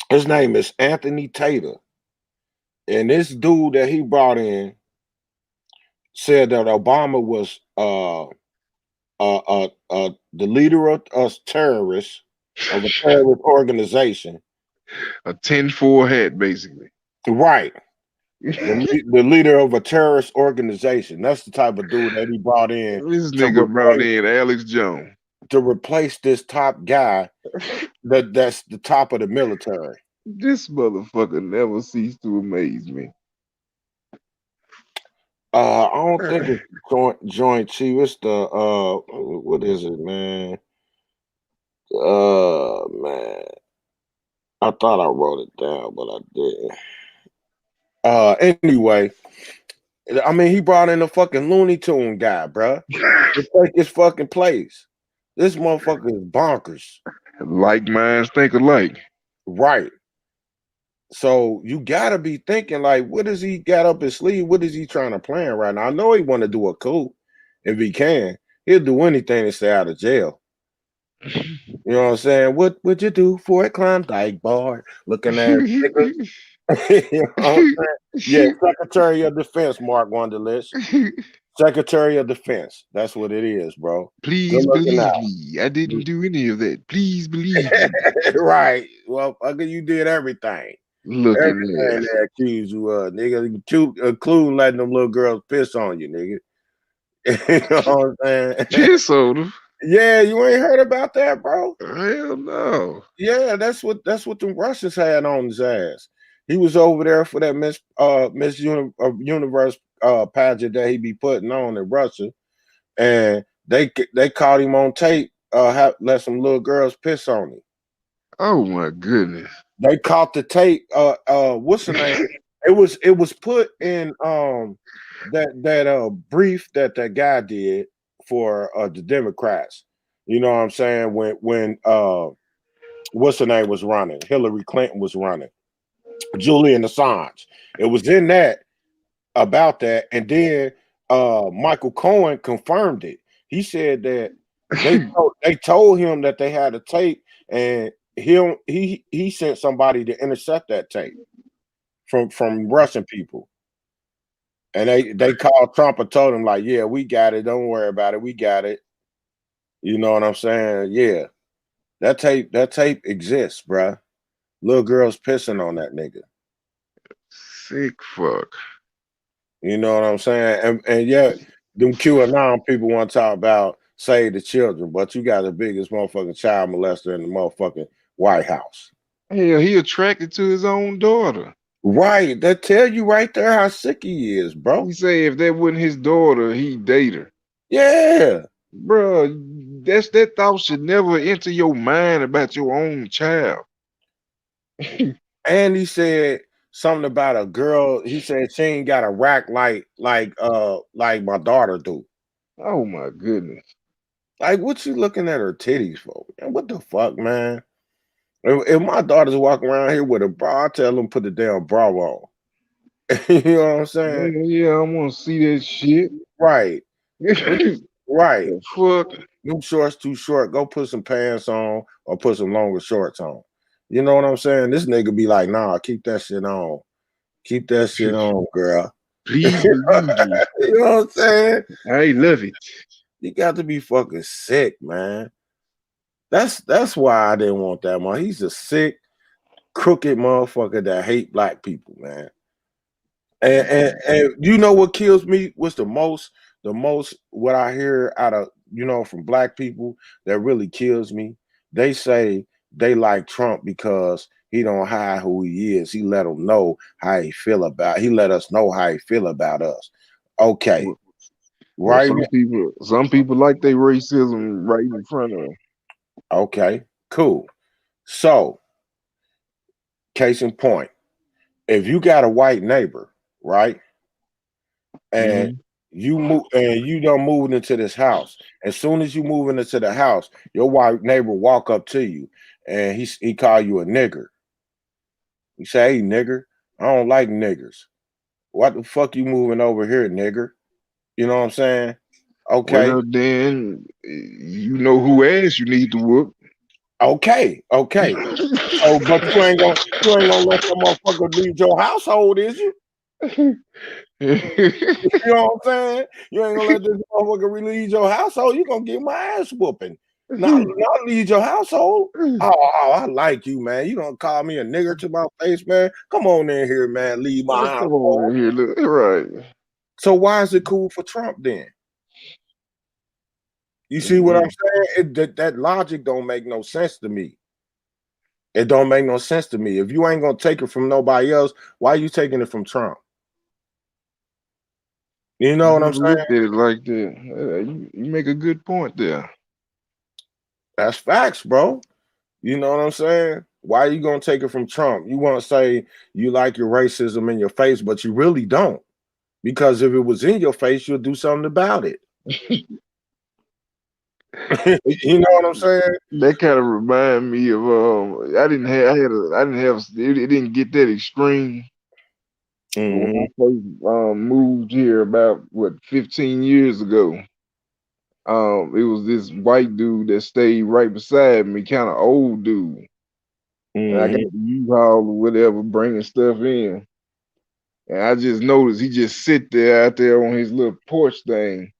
A: His name is Anthony Taylor. And this dude that he brought in said that Obama was the leader of terrorists of a terrorist organization.
C: A 10-4 hat, basically.
A: Right. The leader of a terrorist organization. That's the type of dude that he brought in
C: This
A: to
C: nigga brought
A: replace
C: in Alex Jones.
A: this top guy that's the top of the military.
C: This motherfucker never ceased to amaze me.
A: I don't think it's joint chief. It's the what is it, man? Man, I thought I wrote it down, but I didn't. Anyway, I mean, he brought in a fucking Looney Tune guy, bruh, to take his fucking place. This motherfucker is bonkers,
C: Like minds think alike.
A: right? So you gotta be thinking like, what does he got up his sleeve? What is he trying to plan right now? I know he want to do a coup if he can. He'll do anything to stay out of jail. You know what I'm saying? What would you do for a Klondike bar? Looking at niggas. You know what I'm saying? Yeah, Secretary of Defense, Mark Wunderlich. Secretary of Defense. That's what it is, bro. Good
C: Please
A: looking
C: believe
A: out.
C: me. I didn't do any of that. Please believe me.
A: Right. Well, fucker, you did everything.
C: Look at
A: Everything
C: that.
A: they accuse you of, nigga. Including letting them little girls piss on you, nigga. You know what I'm saying?
C: Piss on him.
A: Yeah, you ain't heard about that, bro.
C: Hell no.
A: Yeah, that's what the Russians had on his ass. He was over there for that Universe pageant that he be putting on in Russia, and they caught him on tape. Let some little girls piss on him.
C: Oh my goodness.
A: They caught the tape. What's the name? It was put in that brief that guy did for the Democrats. You know what I'm saying? When what's the name was running? Hillary Clinton was running. Julian Assange. It was in that about that, and then Michael Cohen confirmed it. He said that they told him that they had a tape, and he sent somebody to intercept that tape from Russian people, and they called Trump and told him like, yeah, we got it, don't worry about it, we got it. You know what I'm saying? Yeah, that tape exists, bruh. Little girls pissing on that nigga.
C: Sick fuck.
A: You know what I'm saying? And yeah, them QAnon people want to talk about save the children, but you got the biggest motherfucking child molester in the motherfucking White House.
C: Hell, he attracted to his own daughter.
A: Right. That tell you right there how sick he is, bro.
C: He say if that wasn't his daughter, he'd date her.
A: Yeah.
C: Bro, that thought should never enter your mind about your own child.
A: And he said something about a girl. He said she ain't got a rack like my daughter do.
C: Oh my goodness.
A: Like, what you looking at her titties for? Man, what the fuck, man? If my daughter's walking around here with a bra, I tell them put the damn bra on. You know what I'm saying?
C: Yeah, I want to see that shit.
A: Right. Right.
C: The fuck?
A: Them shorts too short. Go put some pants on or put some longer shorts on. You know what I'm saying? This nigga be like, nah, keep that shit on. Keep that shit on, girl.
C: Please believe me.
A: You know what I'm saying?
C: I love it.
A: You got to be fucking sick, man. That's why I didn't want that man. He's a sick, crooked motherfucker that hate black people, man. And you know what kills me? What's the most what I hear out of from black people that really kills me? They say they like Trump because he don't hide who he is. He let them know how he feel about. He let us know how he feel about us. Okay,
C: Well,
A: right?
C: some people like their racism right in front of them.
A: Okay, cool. So, case in point, if you got a white neighbor, right, and you don't move into this house. As soon as you move into the house, your white neighbor walk up to you and he call you a nigger. You say, "Hey, nigger, I don't like niggers. What the fuck you moving over here, nigger?" You know what I'm saying? Okay.
C: Well, then you know who ass you need to whoop.
A: Okay. So, but you ain't gonna let some motherfucker leave your household, is you? You know what I'm saying? You ain't gonna let this motherfucker leave your household. You gonna get my ass whooping. Not leave your household. Oh, I like you, man. You don't call me a nigger to my face, man. Come on in here, man. Leave my
C: Come
A: household.
C: on here, look, right.
A: So why is it cool for Trump then? You see what I'm saying? That logic don't make no sense to me. It don't make no sense to me. If you ain't gonna take it from nobody else, why are you taking it from Trump? You know what I'm saying?
C: Looked at it like that. You make a good point there.
A: That's facts, bro. You know what I'm saying? Why are you gonna take it from Trump? You want to say you like your racism in your face, but you really don't. Because if it was in your face, you'll do something about it. You know what I'm saying?
C: That kind of remind me of I didn't have it didn't get that extreme. When I first moved here about 15 years ago. It was this white dude that stayed right beside me, kind of old dude. And I got
A: Mm-hmm.
C: the U-Haul or whatever bringing stuff in. And I just noticed he just sit there out there on his little porch thing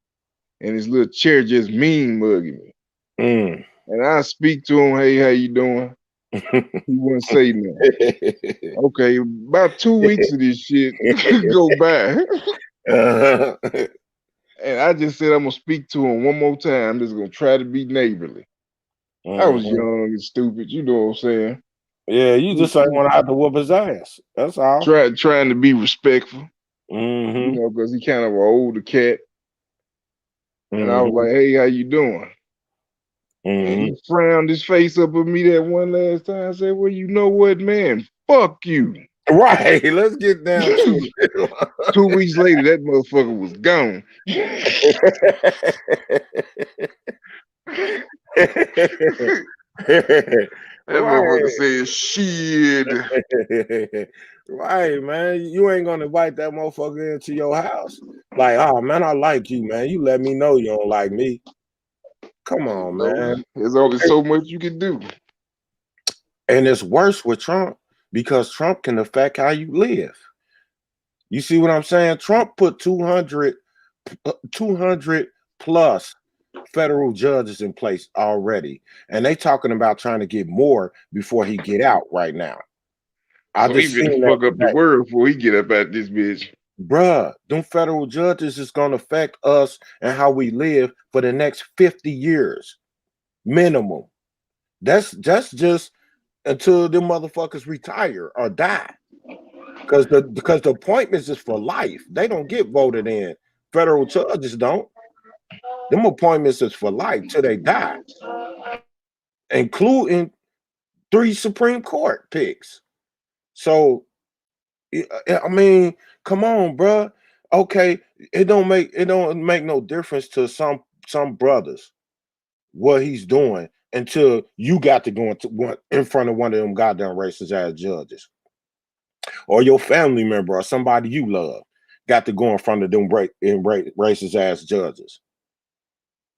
C: and his little chair just mean mugging me.
A: Mm.
C: And I speak to him, hey, how you doing? He wouldn't say nothing. Okay, about 2 weeks of this shit go by.
A: Uh-huh.
C: And I just said I'm gonna speak to him one more time. I'm just gonna try to be neighborly. I was
A: Mhm.
C: young and stupid, you know what I'm saying?
A: Yeah, you just ain't want to have to whoop his ass. That's all.
C: Trying to be respectful, you
A: Mm-hmm.
C: know, because he kind of an older cat. And I was
A: Mm-hmm.
C: like, hey, how you doing? And
A: Mm-hmm.
C: he frowned his face up at me that one last time. I said, well, you know what, man? Fuck you.
A: Right. Let's get down to
C: 2 weeks later, that motherfucker was gone.
A: it.
C: That motherfucker said, shit.
A: Right, man. You ain't gonna invite that motherfucker into your house. Like, oh man, I like you, man. You let me know you don't like me. Come on,
C: No,
A: man.
C: there's only so much you can do.
A: And it's worse with Trump because Trump can affect how you live. You see what I'm saying? Trump put 200 plus federal judges in place already, and they talking about trying to get more before he get out right now. I
C: So he
A: just
C: finna
A: seen that
C: fuck up the
A: today.
C: world before he get up out this bitch.
A: Bruh, them federal judges is gonna affect us and how we live for the next 50 years minimum. That's just until them motherfuckers retire or die. Because the appointments is for life. They don't get voted in. Federal judges don't. Them appointments is for life till they die, including 3 Supreme Court picks. So I mean, come on, bruh. Okay, it don't make no difference to some brothers what he's doing until you got to go in front of one of them goddamn racist ass judges, or your family member or somebody you love got to go in front of them racist ass judges,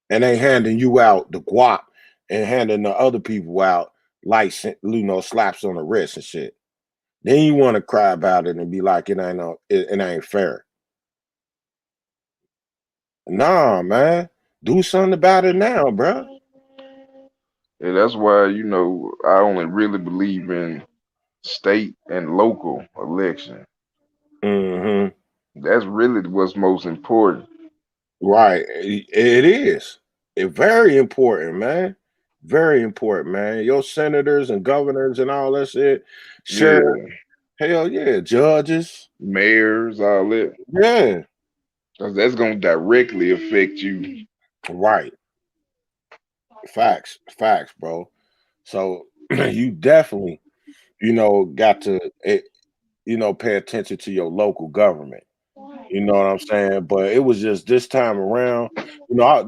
A: and they handing you out the guap and handing the other people out like slaps on the wrist and shit. Then you want to cry about it and be like, it ain't fair. Nah, man, do something about it now, bro.
C: Yeah, that's why, I only really believe in state and local election.
A: Hmm.
C: That's really what's most important.
A: Right, it is. It's very important, man. Very important, man. Your senators and governors and all that shit, sheriff,
C: Yeah,
A: hell yeah, judges,
C: mayors, all that.
A: yeah,
C: 'Cause that's gonna directly affect you.
A: right. Facts, bro. So you definitely, got to, pay attention to your local government. You know what I'm saying? But it was just this time around,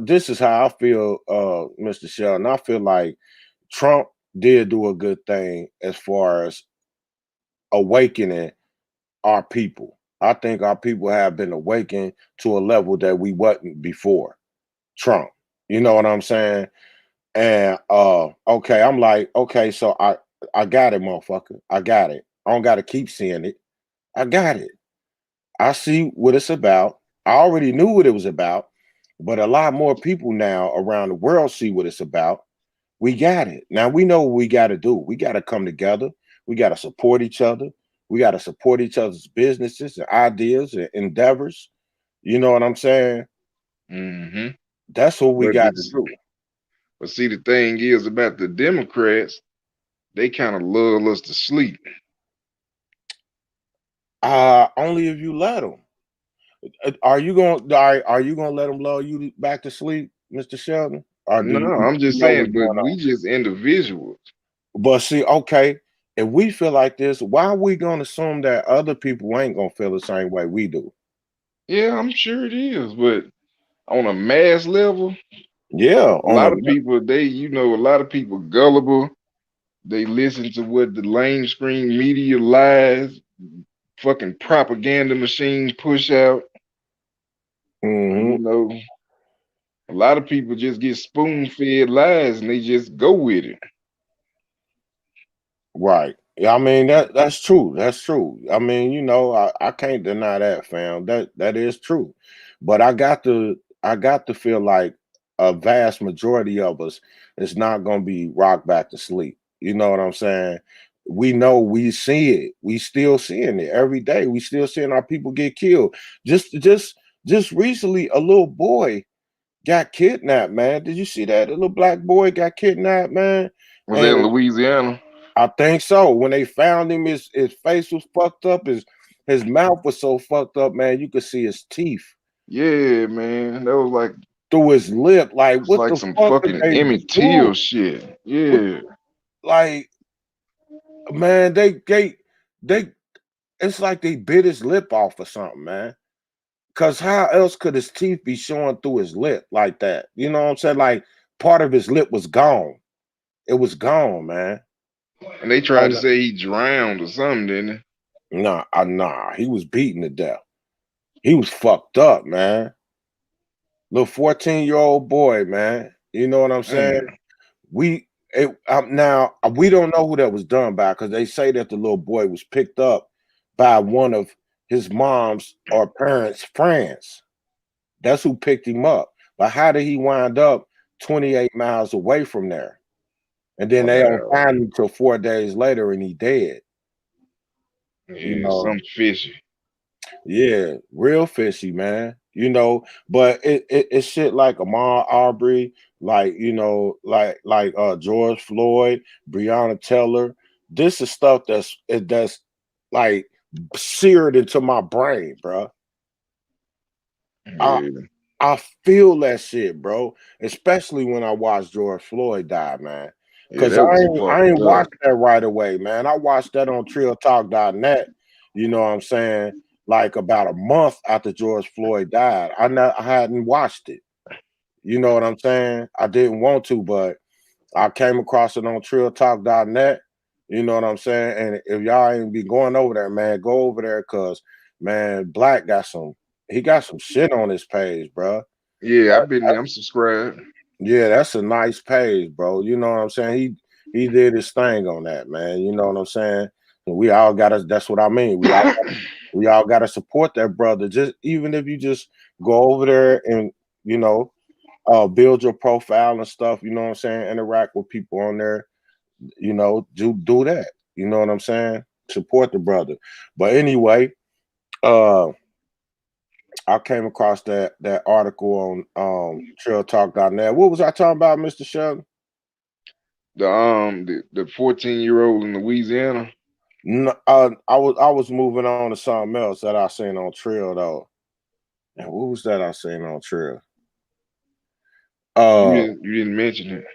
A: this is how I feel, Mr. Sheldon. I feel like Trump did do a good thing as far as awakening our people. I think our people have been awakened to a level that we wasn't before Trump. You know what I'm saying? And okay, I'm like, okay, so I got it, motherfucker. I got it. I don't gotta keep seeing it. I got it. I see what it's about. I already knew what it was about, but a lot more people now around the world see what it's about. We got it. Now we know what we got to do. We got to come together. We got to support each other. We got to support each other's businesses and ideas and endeavors. You know what I'm saying?
C: Hmm
A: That's what we
C: But
A: got to
C: this,
A: do.
C: but see, the thing is about the Democrats, they kind of lull us to sleep.
A: Only if you let them. Are you gonna let them lull you back to sleep, Mr. Sheldon? Or do
C: No,
A: you
C: I'm just
A: know what's
C: saying, but
A: going
C: we
A: on?
C: just individuals.
A: But see, okay, if we feel like this, why are we gonna assume that other people ain't gonna feel the same way we do?
C: Yeah, I'm sure it is, but on a mass level,
A: Yeah,
C: a
A: on a
C: lot of people, a lot of people gullible. They listen to what the mainstream media lies, fucking propaganda machine push out.
A: hmm
C: You know, A lot of people just get spoon fed lies and they just go with it.
A: Right. Yeah, I mean that's true. That's true. I mean, I can't deny that, fam. That is true. But I got to feel like a vast majority of us is not gonna be rocked back to sleep. You know what I'm saying? We know we see it. We still seeing it every day. We still seeing our people get killed. Just recently, a little boy got kidnapped, man. Did you see that? A little black boy got kidnapped, man.
C: Was that
A: And
C: in Louisiana?
A: I think so. When they found him, his face was fucked up. His mouth was so fucked up, man. You could see his teeth
C: Yeah, man. That was like
A: through his lip. Like,
C: it's
A: what
C: like
A: the
C: some
A: fuck did
C: fucking
A: they
C: Emmett
A: do?
C: Till shit.
A: What,
C: Yeah.
A: like, man, they. It's like they bit his lip off or something, man. Cause how else could his teeth be showing through his lip like that? You know what I'm saying? Like, part of his lip was gone. It was gone, man.
C: And they tried
A: Like,
C: to say he drowned or something, didn't
A: nah. He was beaten to death. He was fucked up, man. Little 14-year-old boy, man. You know what I'm
C: he?
A: saying? Now we don't know who that was done by because they say that the little boy was picked up by one of his mom's or parents' friends. That's who picked him up. But how did he wind up 28 miles away from there? And then they don't
C: Wow.
A: find him till 4 days later and he dead. You
C: Yeah,
A: know,
C: some fishy.
A: yeah, real fishy, man. But it's shit like Ahmaud Arbery, like George Floyd, Breonna Taylor. This is stuff that's like seared into my brain, bro. I
C: Yeah.
A: I feel that shit, bro. Especially when I watched George Floyd die, man.
C: Yeah,
A: Cause
C: that
A: I
C: was
A: ain't I
C: fucked
A: ain't
C: up.
A: watched that right away, man. I watched that on TrillTalk.net. You know what I'm saying? Like about a month after George Floyd died. I hadn't watched it. You know what I'm saying? I didn't want to, but I came across it on TrillTalk.net. You know what I'm saying? And if y'all ain't be going over there, man, go over there because man, Black got some shit on his page, bro.
C: Yeah, I've been there. I'm subscribed.
A: Yeah, that's a nice page, bro. You know what I'm saying? He did his thing on that, man. You know what I'm saying? And we all gotta that's what I mean. We all gotta support that brother. Just even if you just go over there and you know build your profile and stuff, you know what I'm saying? Interact with people on there, do that. You know what I'm saying? Support the brother. But anyway, uh I came across that article on trailtalk.net. What was I talking about, Mr. Sheldon?
C: The 14-year-old in Louisiana.
A: No, I was moving on to something else that I seen on Trill though. And what was that I seen on Trill?
C: You
A: Uh
C: didn't mention it.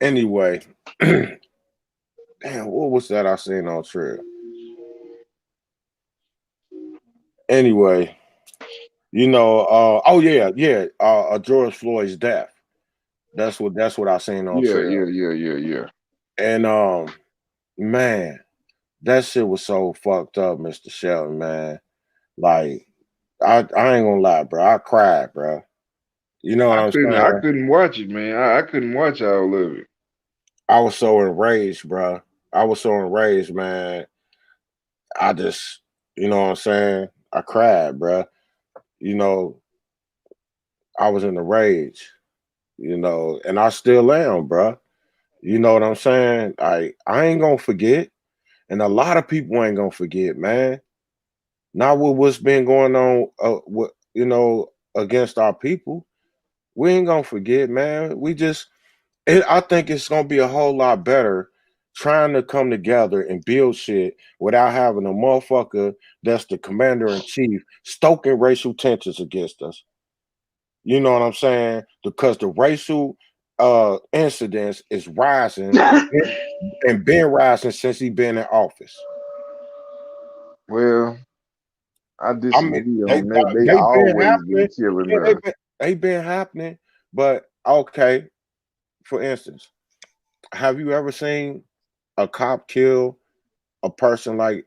A: anyway, damn, what was that I seen on Trill? Anyway, oh yeah, George Floyd's death. That's what I seen on
C: Yeah,
A: Trill.
C: yeah.
A: And man, that shit was so fucked up, Mr. Shelton, man. Like, I ain't gonna lie, bro. I cried, bro. You know what I'm
C: I
A: saying?
C: couldn't watch it, man. I couldn't watch all of it.
A: I was so enraged, bro. I was so enraged, man. I just, you know what I'm saying? I cried, bro. You know, I was in a rage, and I still am, bro. You know what I'm saying? I ain't gonna forget, and a lot of people ain't gonna forget, man. Not with what's been going on, against our people. We ain't gonna forget, man. I think it's gonna be a whole lot better trying to come together and build shit without having a motherfucker that's the commander in chief stoking racial tensions against us. You know what I'm saying? Because the racial incidents is rising and been rising since he been in office.
C: Well, I
A: I mean,
C: disagree
A: they
C: on that. They
A: they been
C: always been
A: happening.
C: killing
A: Yeah,
C: us.
A: they been happening. But okay, for instance, have you ever seen a cop kill a person like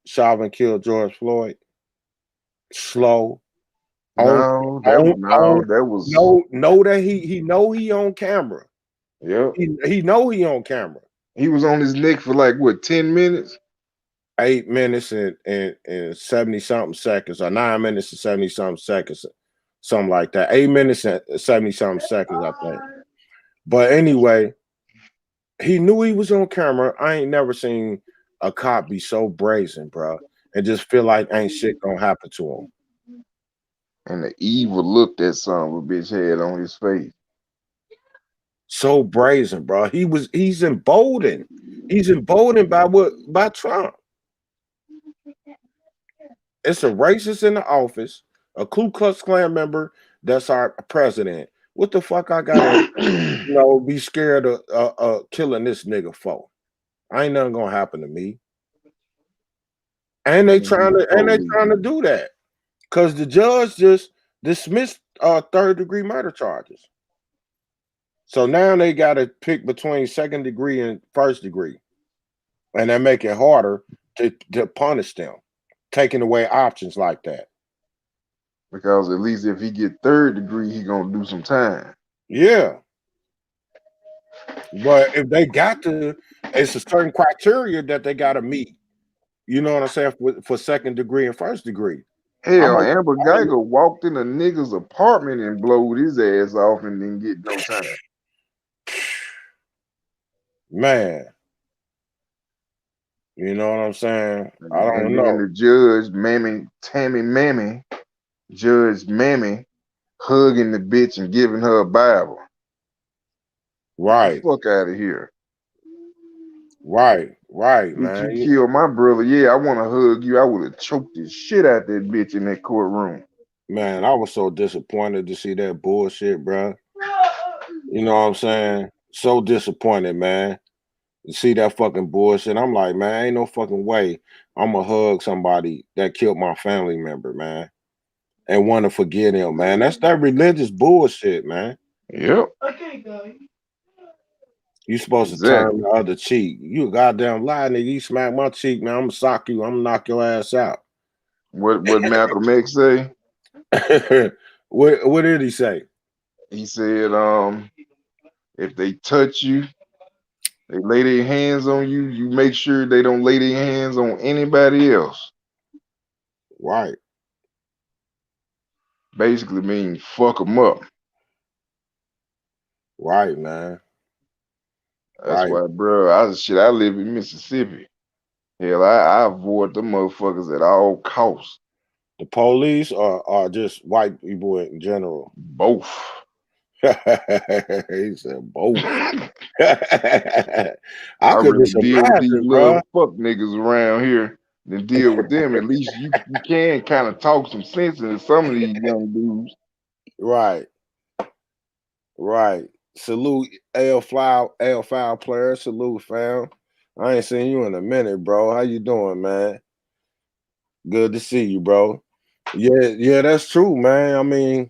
A: Chauvin killed George Floyd? Slow, On,
C: No,
A: on,
C: that was
A: know that he know he on camera.
C: yep.
A: He know he on camera.
C: He was on his neck for like what 10 minutes?
A: 8 minutes and 70 something seconds, or 9 minutes and 70 something seconds, something like that. 8 minutes and 70 something seconds, I think. But anyway, he knew he was on camera. I ain't never seen a cop be so brazen, bro, and just feel like ain't shit gonna happen to him.
C: And the evil look that son of a bitch had on his face.
A: So brazen, bro. He's emboldened. He's emboldened by Trump. It's a racist in the office, a Ku Klux Klan member that's our president. What the fuck I gotta, be scared of killing this nigga for? Ain't nothing gonna happen to me. And they trying to do that because the judge just dismissed third-degree murder charges. So now they got to pick between second degree and first degree, and they make it harder to punish them, taking away options like that.
C: Because at least if he get third degree, he gonna do some time.
A: Yeah, but if they got to, it's a certain criteria that they got to meet. You know what I'm saying for second degree and first degree.
C: Hell, Amber Geiger walked in a nigga's apartment and blowed his ass off and didn't get no time.
A: Man, you know what I'm saying? I don't know.
C: And the judge, Judge Mammy, hugging the bitch and giving her a Bible.
A: Right.
C: Fuck out of here.
A: Right, man.
C: You killed my brother. Yeah, I want to hug you. I would have choked the shit out that bitch in that courtroom.
A: Man, I was so disappointed to see that bullshit, bro. You know what I'm saying? So disappointed, man. You see that fucking bullshit. I'm like, man, ain't no fucking way I'm gonna hug somebody that killed my family member, man, and want to forget him, man. That's that religious bullshit, man.
C: Yep.
A: You supposed to turn the other cheek. You a goddamn lie, nigga. You smack my cheek, man. I'm gonna sock you. I'm gonna knock your ass out.
C: What Malcolm X say?
A: What did he say?
C: He said, if they touch you, they lay their hands on you, you make sure they don't lay their hands on anybody else.
A: Right.
C: Basically mean fuck them up.
A: Right, man.
C: That's why, bro, I live in Mississippi. Hell, I avoid them motherfuckers at all costs.
A: The police or just white people in general?
C: Both.
A: He said both. I
C: could really deal with these little fuck niggas around here than deal with them. At least you can kind of talk some sense into some of these young dudes.
A: Right. Salute L Foul player. Salute, fam. I ain't seen you in a minute, bro. How you doing, man? Good to see you, bro. Yeah, that's true, man. I mean,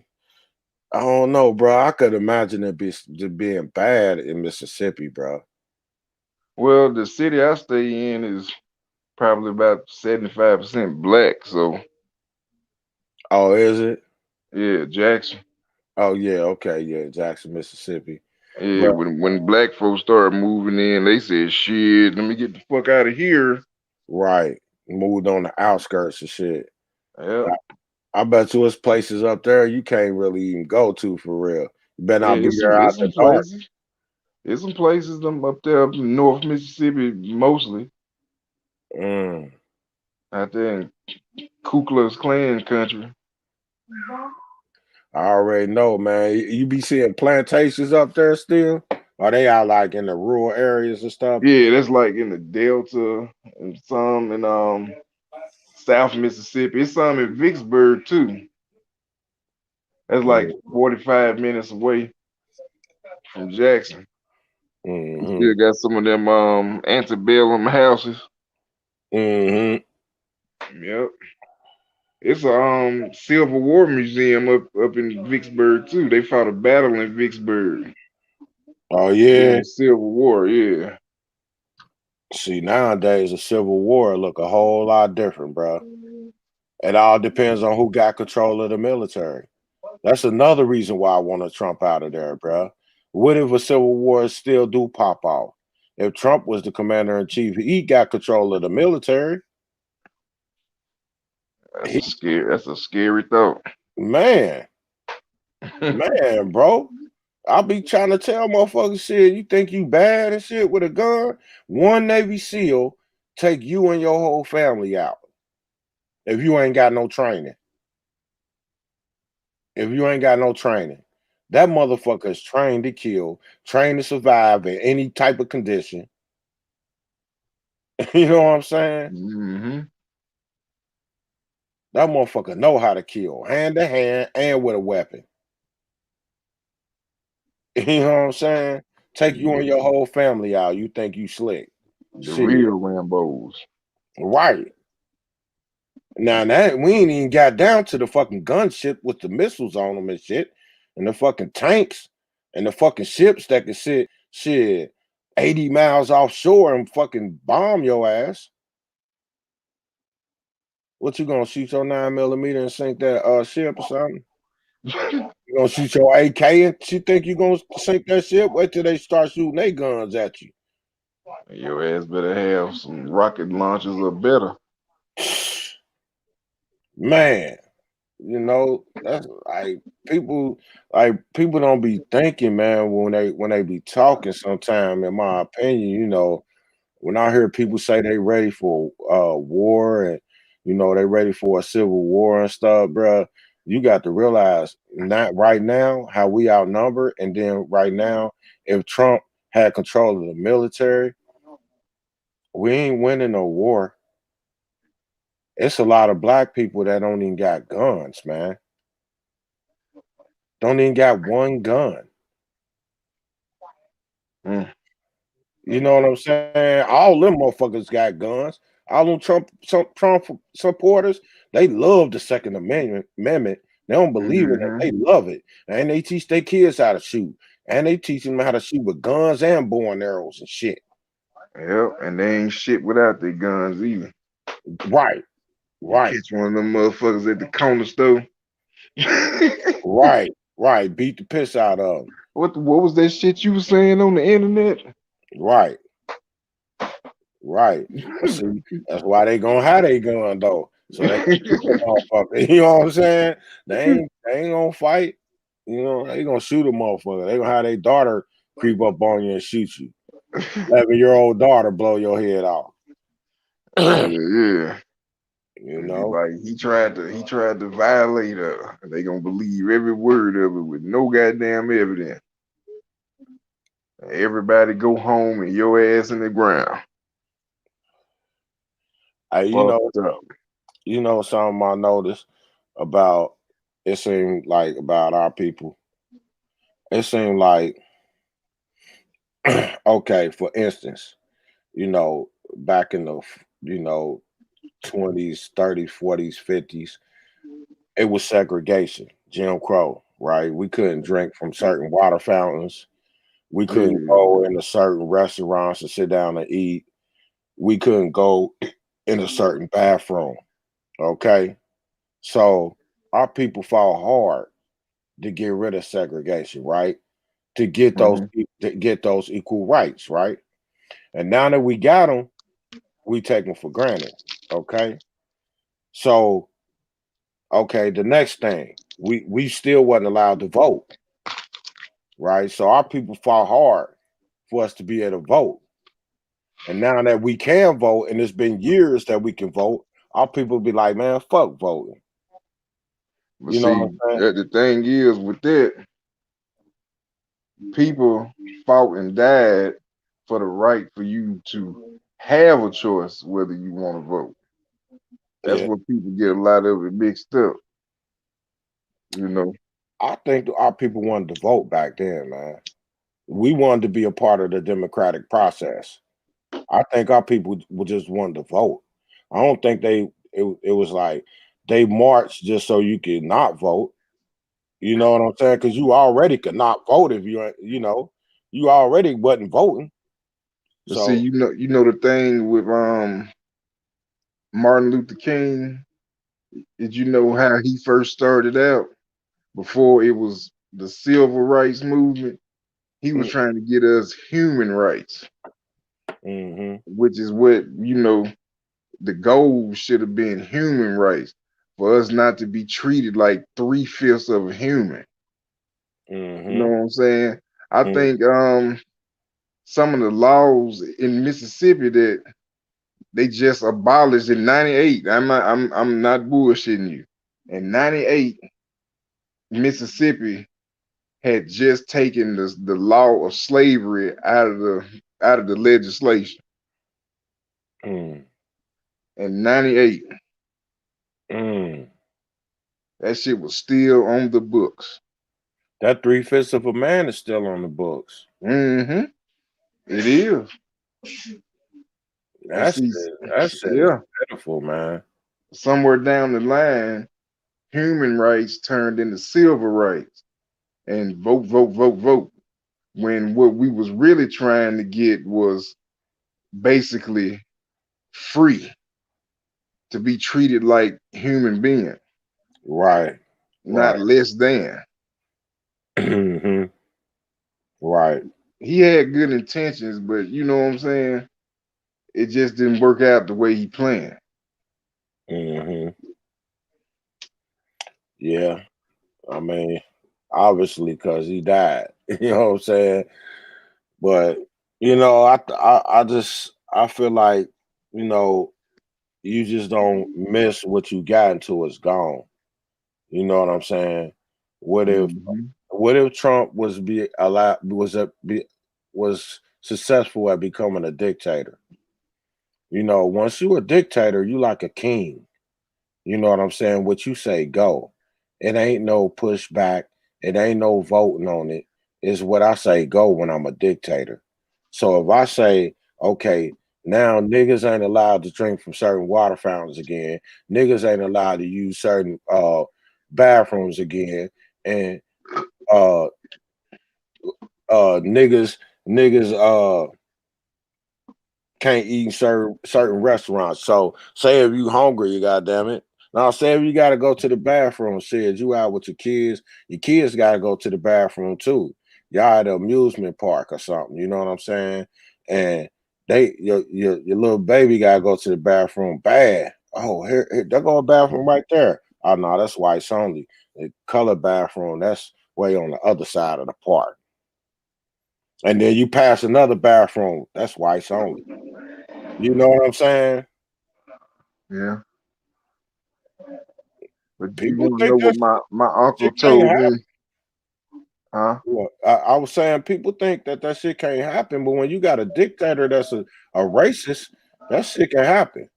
A: I don't know, bro. I could imagine it being bad in Mississippi, bro.
C: Well, the city I stay in is probably about 75% black, so.
A: Oh, is it?
C: Yeah, Jackson.
A: Oh, yeah, okay, yeah, Jackson, Mississippi.
C: Yeah, when black folks started moving in, they said, shit, let me get the fuck out of here.
A: Right. Moved on the outskirts and shit.
C: Yeah.
A: I bet you there's places up there you can't really even go to for real. You better not be there out the dark.
C: There's some places up there up in North Mississippi mostly. Out there in Ku Klux Klan country.
A: I already know, man. You be seeing plantations up there still? Are they out like in the rural areas and stuff?
C: Yeah, that's like in the Delta and some in South Mississippi. It's some in Vicksburg too. That's like 45 minutes away from Jackson. Still got some of them antebellum houses. Yep. It's a Civil War museum up in Vicksburg too. They fought a battle in Vicksburg.
A: Oh yeah,
C: Civil War, yeah.
A: See, nowadays the Civil War look a whole lot different, bro. It all depends on who got control of the military. That's another reason why I want Trump out of there, bro. What if a civil war still do pop off? If Trump was the commander in chief, he got control of the military. He,
C: That's a scary thought.
A: man, man, bro. I'll be trying to tell motherfuckers shit. You think you bad and shit with a gun? One Navy SEAL take you and your whole family out if you ain't got no training. If you ain't got no training, that motherfucker is trained to kill, trained to survive in any type of condition. You know what I'm saying?
C: Mm-hmm.
A: That motherfucker know how to kill, hand to hand and with a weapon. You know what I'm saying? Take you and your whole family out. You think you slick?
C: The
A: Shit,
C: real Rambos.
A: right? Now that we ain't even got down to the fucking gunship with the missiles on them and shit, and the fucking tanks and the fucking ships that can sit shit 80 miles offshore and fucking bomb your ass. What you gonna shoot your 9mm and sink that ship or something? You gonna shoot your AK and you think you gonna sink that ship? Wait till they start shooting their guns at you.
C: Your ass better have some rocket launchers or better.
A: Man, you know, that's people don't be thinking, man, when they be talking sometime, in my opinion, you know, when I hear people say they ready for war and you know they ready for a civil war and stuff, bruh, you got to realize not right now how we outnumber, and then right now, if Trump had control of the military, we ain't winning no war. It's a lot of black people that don't even got guns, man. Don't even got one gun.
C: Mm.
A: You know what I'm saying? All them motherfuckers got guns. All them Trump supporters, they love the Second Amendment. They don't believe in it.
C: Mm-hmm.
A: They love it. And they teach their kids how to shoot. And they teach them how to shoot with guns and bow and arrows and shit.
C: Yep, and they ain't shit without their guns either.
A: Right,
C: You
A: right,
C: catch one of them motherfuckers at the corner store.
A: right. Beat the piss out of them.
C: What was that shit you was saying on the internet?
A: Right, right. But see, that's why they gonna have their gun though. So they can shoot a motherfucker. You know what I'm saying? They ain't gonna fight. You know, they gonna shoot a motherfucker. They gonna have their daughter creep up on you and shoot you. 11-year-old daughter blow your head off.
C: Yeah.
A: You
C: And it's
A: know?
C: like he tried to violate her. They gonna believe every word of it with no goddamn evidence. Everybody go home and your ass in the ground.
A: I
C: Fucked up.
A: you know something I noticed about it seemed like about our people. It seemed like okay, for instance, you know, back in the you know 20s, 30s, 40s, 50s, it was segregation, Jim Crow, right? We couldn't drink from certain water fountains. We couldn't
C: Yeah.
A: go into certain restaurants to sit down and eat. We couldn't go in a certain bathroom. Okay. So our people fought hard to get rid of segregation, right?
C: Mhm.
A: To get those equal rights, right? And now that we got them, we take them for granted. Okay. So okay, the next thing, we still wasn't allowed to vote, right? So our people fought hard for us to be able to vote. And now that we can vote, and it's been years that we can vote, our people be like, man, fuck voting.
C: But
A: You know what
C: see,
A: I'm saying?
C: the thing is with that, people fought and died for the right for you to have a choice whether you want to vote. That's
A: Yeah.
C: what people get a lot of it mixed up, you know.
A: I think our people wanted to vote back then, man. We wanted to be a part of the democratic process. I think our people would just want to vote. I don't think it was like they marched just so you could not vote. You know what I'm saying? Because you already could not vote if you know, you already wasn't voting.
C: But see,
A: So
C: you know the thing with Martin Luther King, Did you know how he first started out before it was the civil rights movement? He was
A: Mm,
C: trying to get us human rights,
A: mhm,
C: which is what, the goal should have been human rights for us not to be treated like 3/5 of a human. You know
A: mhm,
C: what I'm saying? I
A: mm,
C: think some of the laws in Mississippi that they just abolished in '98. I'm not bullshitting you. In '98, Mississippi had just taken the law of slavery out of the legislation
A: mm,
C: in '98.
A: mm.
C: That shit was still on the books.
A: That 3/5 of a man is still on the books.
C: Mm-hmm. It is. And
A: That's
C: see,
A: that shit is
C: yeah,
A: pitiful, man.
C: somewhere down the line, human rights turned into civil rights and vote, vote, vote, vote. When what we was really trying to get was basically free to be treated like human being,
A: Right,
C: not
A: right,
C: less than.
A: mhm, right,
C: He had good intentions, but you know what I'm saying? It just didn't work out the way he planned.
A: mhm. Yeah, I mean, obviously, because he died. You know what I'm saying? But I just I feel like you know you just don't miss what you got until it's gone. You know what I'm saying? What if
C: Hmm.
A: what if Trump was be allowed was successful at becoming a dictator? Once you a dictator, you like a king. You know what I'm saying? What you say, go. It ain't no pushback. It ain't no voting on it. It's what I say, go when I'm a dictator. So if I say, okay, now niggas ain't allowed to drink from certain water fountains again, niggas ain't allowed to use certain bathrooms again, and uh niggas can't eat in certain restaurants. So say if you hungry, you goddamn it. Now say if you gotta go to the bathroom, said you out with your kids gotta go to the bathroom too. Y'all at an amusement park or something, you know what I'm saying? And your little baby gotta go to the bathroom bad. Oh, here there go a bathroom right there. Oh no, that's whites only. The color bathroom, that's way on the other side of the park. And then you pass another bathroom, that's whites only. You know what I'm saying?
C: Yeah. But you
A: People
C: want to
A: think
C: know what
A: that
C: my
A: shit
C: uncle
A: can't
C: told
A: happen.
C: me? Huh?
A: Well, I was saying people think that shit can't happen, but when you got a dictator that's a racist, that shit can happen.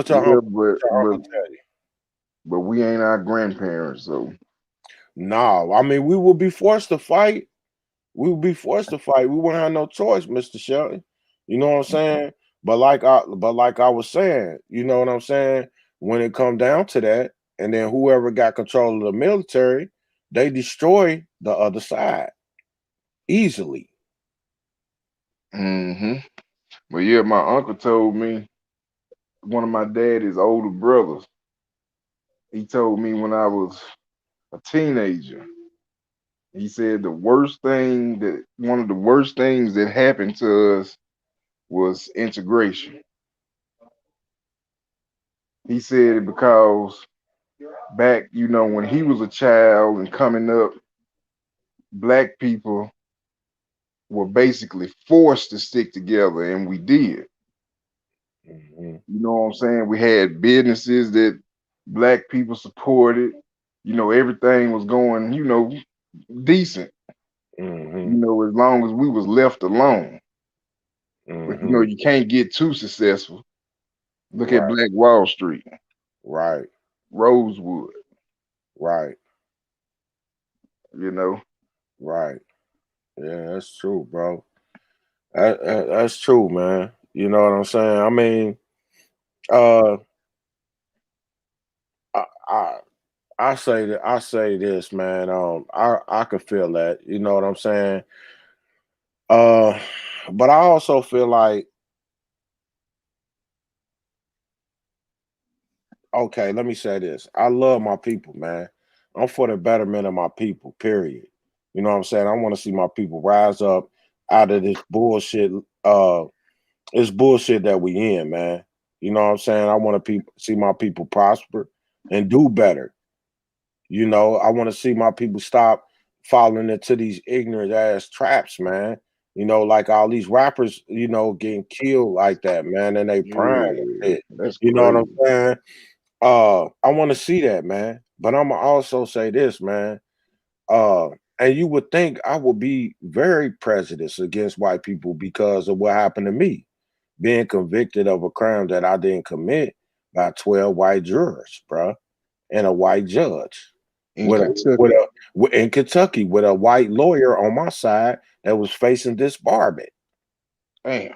C: Yeah,
A: What your uncle tell you?
C: but we ain't our grandparents, so
A: No, I mean we will be forced to fight. We would be forced to fight. We wouldn't have no choice, Mr. Shelton. You know what I'm saying? But like I was saying, you know what I'm saying? When it come down to that, and then whoever got control of the military, they destroy the other side easily.
C: hmm. But yeah, my uncle told me one of my daddy's older brothers. He told me when I was a teenager. He said one of the worst things that happened to us was integration. He said it because back, when he was a child and coming up, black people were basically forced to stick together, and we did.
A: Mhm,
C: You know what I'm saying? We had businesses that black people supported. Everything was going, decent.
A: mhm,
C: As long as we was left alone. But
A: mhm.
C: you can't get too successful. Look at
A: Right,
C: Black Wall Street,
A: right,
C: Rosewood,
A: right,
C: you know.
A: right. Yeah, that's true, bro. That's true, man. You know what I'm saying? I mean, uh, I, I I say this, man. I could feel that. You know what I'm saying? Uh, but I also feel like okay, let me say this. I love my people, man. I'm for the betterment of my people, period. You know what I'm saying? I want to see my people rise up out of this bullshit that we in, man. You know what I'm saying? I want to see my people prosper and do better. You know, I want to see my people stop falling into these ignorant ass traps, man. You know, like all these rappers, getting killed like that, man, and they prime and
C: Yeah,
A: shit.
C: that's
A: You know what I'm
C: crazy.
A: saying? I want to see that, man. But I'ma also say this, man. Uh, and you would think I would be very prejudiced against white people because of what happened to me, being convicted of a crime that I didn't commit by 12 white jurors, bruh, and a white judge
C: In
A: with a with
C: Kentucky.
A: a in Kentucky with a white lawyer on my side that was facing disbarment
C: Damn.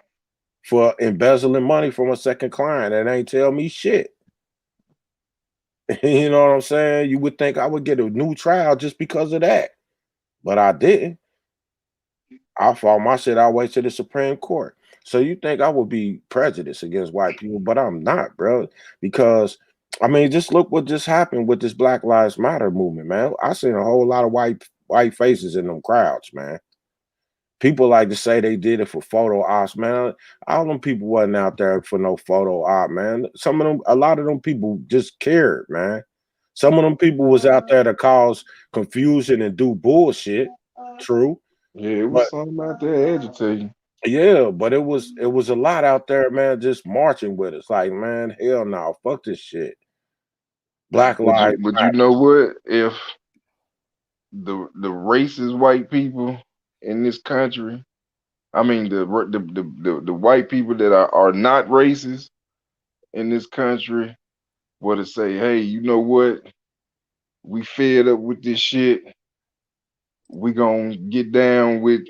A: for embezzling money from a second client and ain't tell me shit. You know what I'm saying? You would think I would get a new trial just because of that, but I didn't. I fought my shit all the way to the Supreme Court. So you think I would be prejudiced against white people, but I'm not, bro. Because I mean, just look what just happened with this Black Lives Matter movement, man. I seen a whole lot of white faces in them crowds, man. People like to say they did it for photo ops, man. All them people wasn't out there for no photo op, man. A lot of them people just cared, man. Some of them people was out there to cause confusion and do bullshit. True,
C: Yeah, it was
A: but
C: something out there agitating.
A: yeah, but it was a lot out there, man, just marching with us. Like, man, hell no, fuck this shit. Black lives
C: But you
A: matter.
C: know what? If the racist white people in this country, I mean the white people that are not racist in this country were to say, hey, you know what? We fed up with this shit. We gonna get down with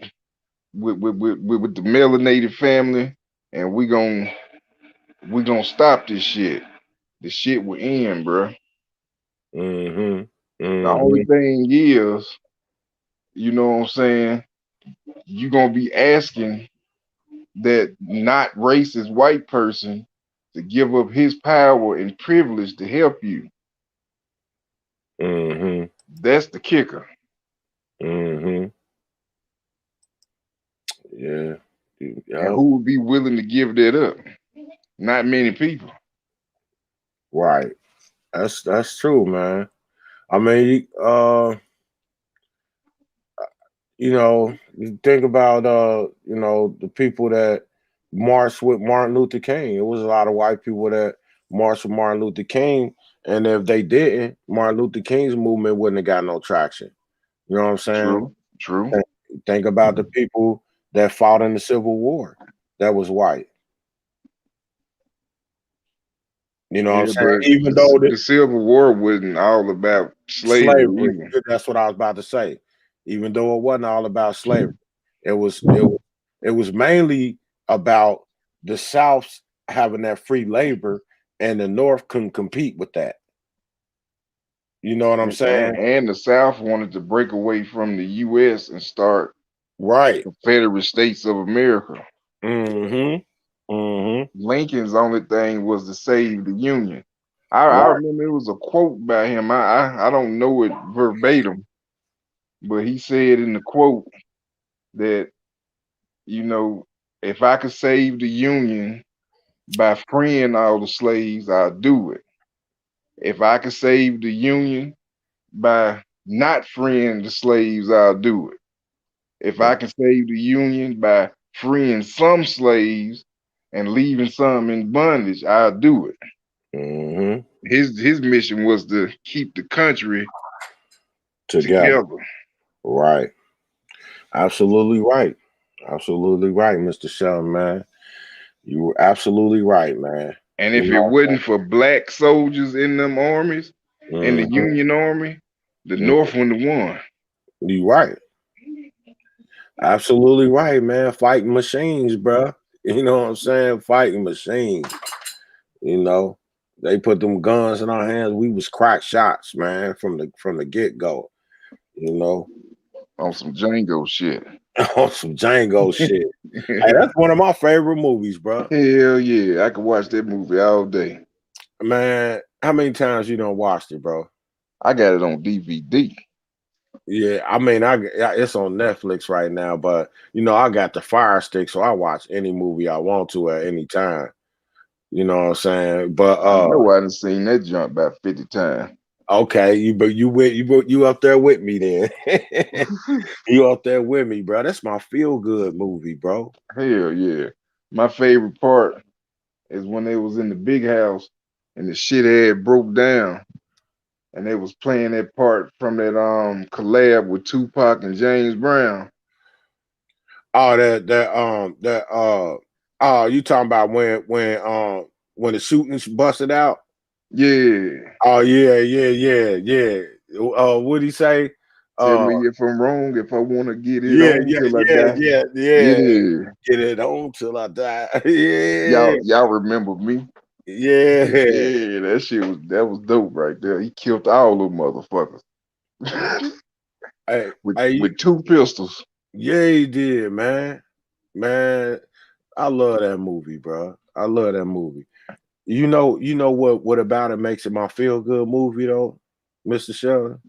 C: the melanated family, and we gonna stop this shit. The shit will end, bro.
A: Mm-hmm.
C: The only
A: Mm-hmm.
C: thing is, you know what I'm saying, you gonna be asking that not racist white person to give up his power and privilege to help you.
A: Mm-hmm.
C: That's the kicker.
A: Mm-hmm. Yeah.
C: And
A: Yep.
C: who would be willing to give that up? Not many people.
A: Right. That's true, man. I mean, you think about the people that marched with Martin Luther King. It was a lot of white people that marched with Martin Luther King, and if they didn't, Martin Luther King's movement wouldn't have got no traction. You know what I'm saying?
C: True, true.
A: Think, think about the people that fought in the Civil War that was white. You know what I'm
C: Yeah,
A: saying?
C: but
A: Even though the
C: the Civil War wasn't all about slavery
A: slavery,
C: either.
A: that's what I was about to say. Even though it wasn't all about slavery, it was mainly about the South having that free labor, and the North couldn't compete with that. You know what I'm saying?
C: And the South wanted to break away from the US and start
A: Right.
C: Confederate States of America.
A: Mm-hmm. Mm-hmm.
C: Lincoln's only thing was to save the Union. I
A: Right.
C: remember it was a quote by him. I don't know it verbatim, but he said in the quote that, you know, if I could save the Union by freeing all the slaves, I'll do it. If I could save the Union by not freeing the slaves, I'll do it. If I can save the Union by freeing some slaves and leaving some in bondage, I'll do it.
A: Mm-hmm.
C: His mission was to keep the country
A: Together.
C: together.
A: Right. Absolutely right. Absolutely right, Mr. Sheldon, man. You were absolutely right, man.
C: And
A: You
C: if it
A: know.
C: wasn't for black soldiers in them armies, in the
A: Mm-hmm.
C: Union Army, the North wouldn't have won.
A: You right. Absolutely right, man. Fighting machines, bro. You know what I'm saying? Fighting machines. You know, they put them guns in our hands. We was crack shots, man, from the get go. You know,
C: On some Django shit.
A: on some Django shit. Hey, that's one of my favorite movies, bro.
C: Hell yeah, I could watch that movie all day.
A: Man, How many times you done watched it, bro?
C: I got it on DVD.
A: Yeah, I mean, it's on Netflix right now, but I got the Fire Stick, so I watch any movie I want to at any time. You know what I'm saying? But
C: I know I done seen that jump about 50 times.
A: okay, you up there with me then. You up there with me, bro. That's my feel good movie, bro.
C: Hell yeah. My favorite part is when they was in the big house and the shit had broke down and they was playing that part from that collab with Tupac and James Brown.
A: Oh, oh, you talking about when the shootings busted out?
C: Yeah.
A: Oh yeah. What'd he say?
C: Tell
A: Uh,
C: me if I'm wrong, if I want to get it
A: yeah,
C: on
A: yeah,
C: till I
A: yeah,
C: die.
A: yeah, yeah.
C: Yeah.
A: Get it on till I die. Yeah,
C: Y'all remember me?
A: yeah.
C: Yeah, that was dope right there. He killed all them motherfuckers.
A: Hey,
C: with
A: hey,
C: with two pistols.
A: yeah, he did, man. Man, I love that movie, bro. I love that movie. You know what about it makes it my feel good movie though, Mr. Sheldon?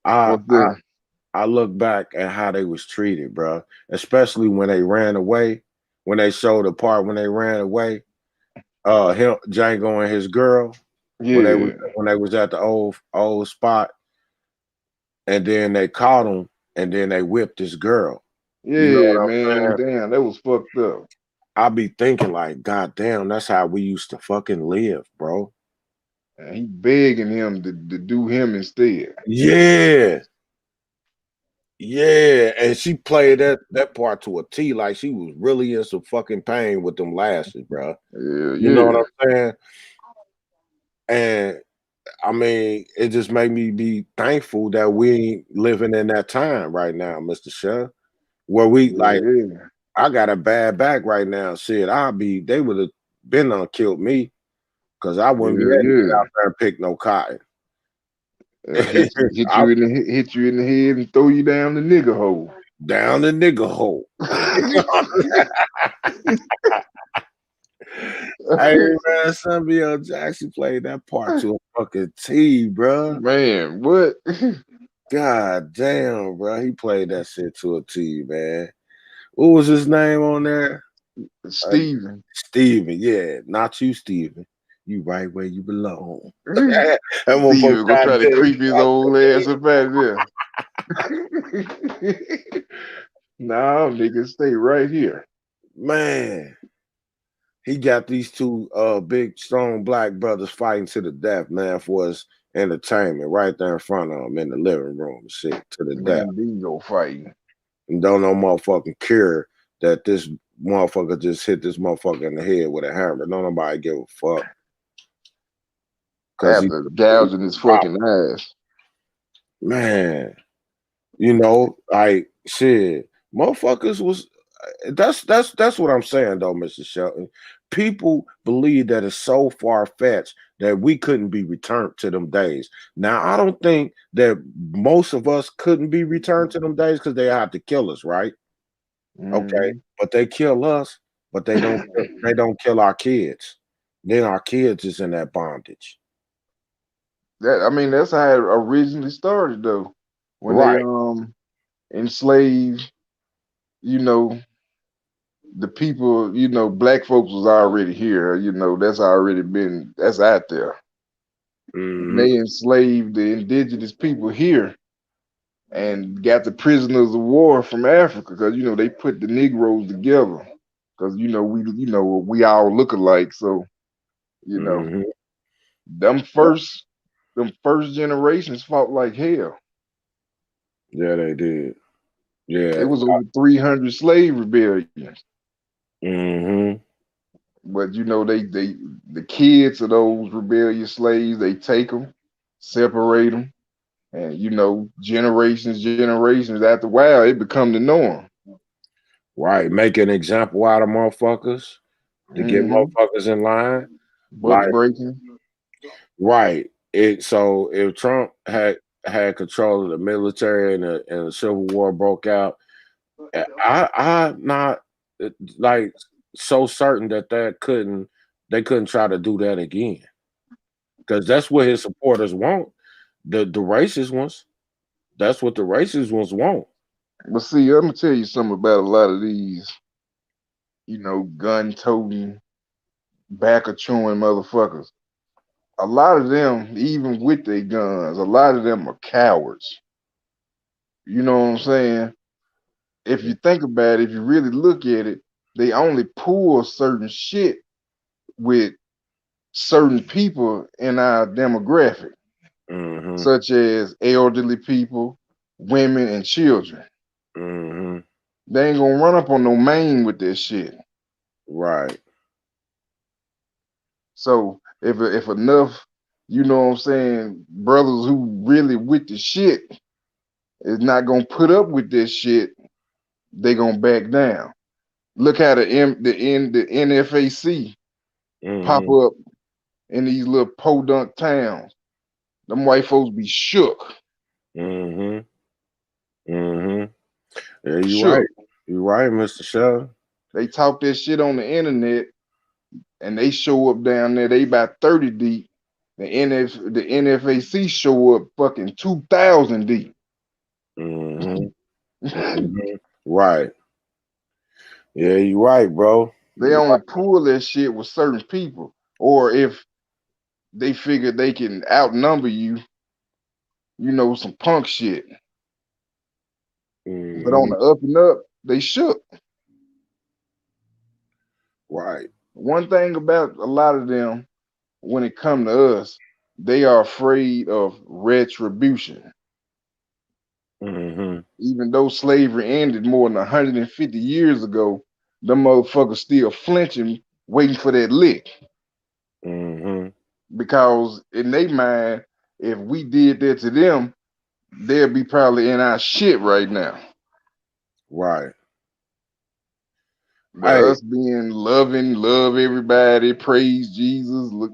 A: I
C: What's
A: I
C: that?
A: I look back at how they was treated, bro. Especially when they ran away, when they showed the part when they ran away. Him, Django and his girl,
C: Yeah.
A: when they was at the old spot, and then they caught him, and then they whipped his girl. You know
C: Yeah,
A: what I'm
C: man.
A: saying?
C: Damn, that was fucked up.
A: I be thinking like, God damn, that's how we used to fucking live, bro.
C: And he begging him to do him instead.
A: Yeah, yeah. And she played that part to a T, like she was really in some fucking pain with them lashes, bro.
C: Yeah,
A: You know what
C: yeah.
A: I'm saying? And I mean, it just made me be thankful that we ain't living in that time right now, Mr. Chef. Where we like,
C: Yeah.
A: I got a bad back right now. Shit, they would have been on killed me because I wouldn't be
C: Yeah,
A: able to get
C: yeah.
A: out there and pick no cotton.
C: Hit
A: I
C: you in the head and throw you down the nigga hole.
A: down the nigga hole. Hey man, Samuel Jackson played that part to a fucking T, bro.
C: Man, what?
A: God damn, bro. He played that shit to a T, man. What was his name on there? Uh,
C: Steven.
A: Steven, yeah, not you, Steven. You right where you belong. That motherfucker
C: Steven gonna try to
A: goddamn.
C: creep his old ass up out of there. Nah, nigga, stay right here.
A: Man, he got these two big, strong black brothers fighting to the death, man, for his entertainment right there in front of him in the living room, shit, to the death.
C: Mandingo fighting.
A: And don't no motherfucking care that this motherfucker just hit this motherfucker in the head with a hammer. Don't nobody give a fuck. Cause he
C: After gouging his fucking ass.
A: man, like shit, motherfuckers was that's what I'm saying though, Mr. Shelton. People believe that it's so far fetched that we couldn't be returned to them days. Now, I don't think that most of us couldn't be returned to them days because they have to kill us, right? Okay,
C: Mhm.
A: but they kill us, but they don't kill our kids. Then our kids is in that bondage.
C: That's how it originally started though. When they
A: Right.
C: enslaved, you know, the people, black folks was already here, that's out there.
A: Hmm.
C: They enslaved the indigenous people here and got the prisoners of war from Africa because they put the Negroes together because we all look alike. So you know
A: Hmm.
C: them first generations fought like hell.
A: Yeah, they did.
C: It
A: Yeah.
C: was over 300 slave rebellions.
A: Hmm.
C: But they the kids of those rebellious slaves, they take them, separate them, and generations after a while, it become the norm.
A: Right. Make an example out of motherfuckers to get
C: Hmm.
A: motherfuckers in line.
C: Buck
A: Like,
C: breaking.
A: right. So if Trump had control of the military and the Civil War broke out, I'm not like so certain that they couldn't try to do that again. because that's what his supporters want. The racist ones. That's what the racist ones want.
C: But see, I'm gonna tell you something about a lot of these, gun-toting, backer-chewing motherfuckers. A lot of them, even with their guns, a lot of them are cowards. You know what I'm saying? If you think about it, if you really look at it, they only pull certain shit with certain people in our demographic,
A: Mm-hmm.
C: such as elderly people, women, and children.
A: Mm-hmm.
C: They ain't gonna run up on no main with this shit.
A: Right.
C: So if enough, you know what I'm saying, brothers who really with the shit is not gonna put up with this shit, they gonna back down. Look how the NFAC pop
A: Mm-hmm.
C: up in these little podunk towns. Them white folks be shook,
A: Mm-hmm. Mm-hmm. Yeah, you're right.
C: shook.
A: You're right, Mr. Sheldon.
C: They talk that shit on the internet and they show up down there. They about 30 deep. The NFAC show up fucking 2,000 deep.
A: Mm-hmm.
C: They
A: Mm-hmm. Right. Yeah, you're right, bro. You're
C: only pull that shit with certain people, or if they figure they can outnumber you, some punk shit. But on
A: mm-hmm.
C: the up and up, they shook.
A: Right.
C: One thing about a lot of them, when it come to us, they are afraid of retribution.
A: Mm-hmm.
C: Even though slavery ended more than 150 years ago, them motherfuckers still flinching, waiting for that lick.
A: Mm-hmm.
C: Because in their mind, if we did that to them, they'll be probably in our shit right now.
A: Right.
C: But
A: Hey,
C: us being loving, love everybody, praise Jesus, look,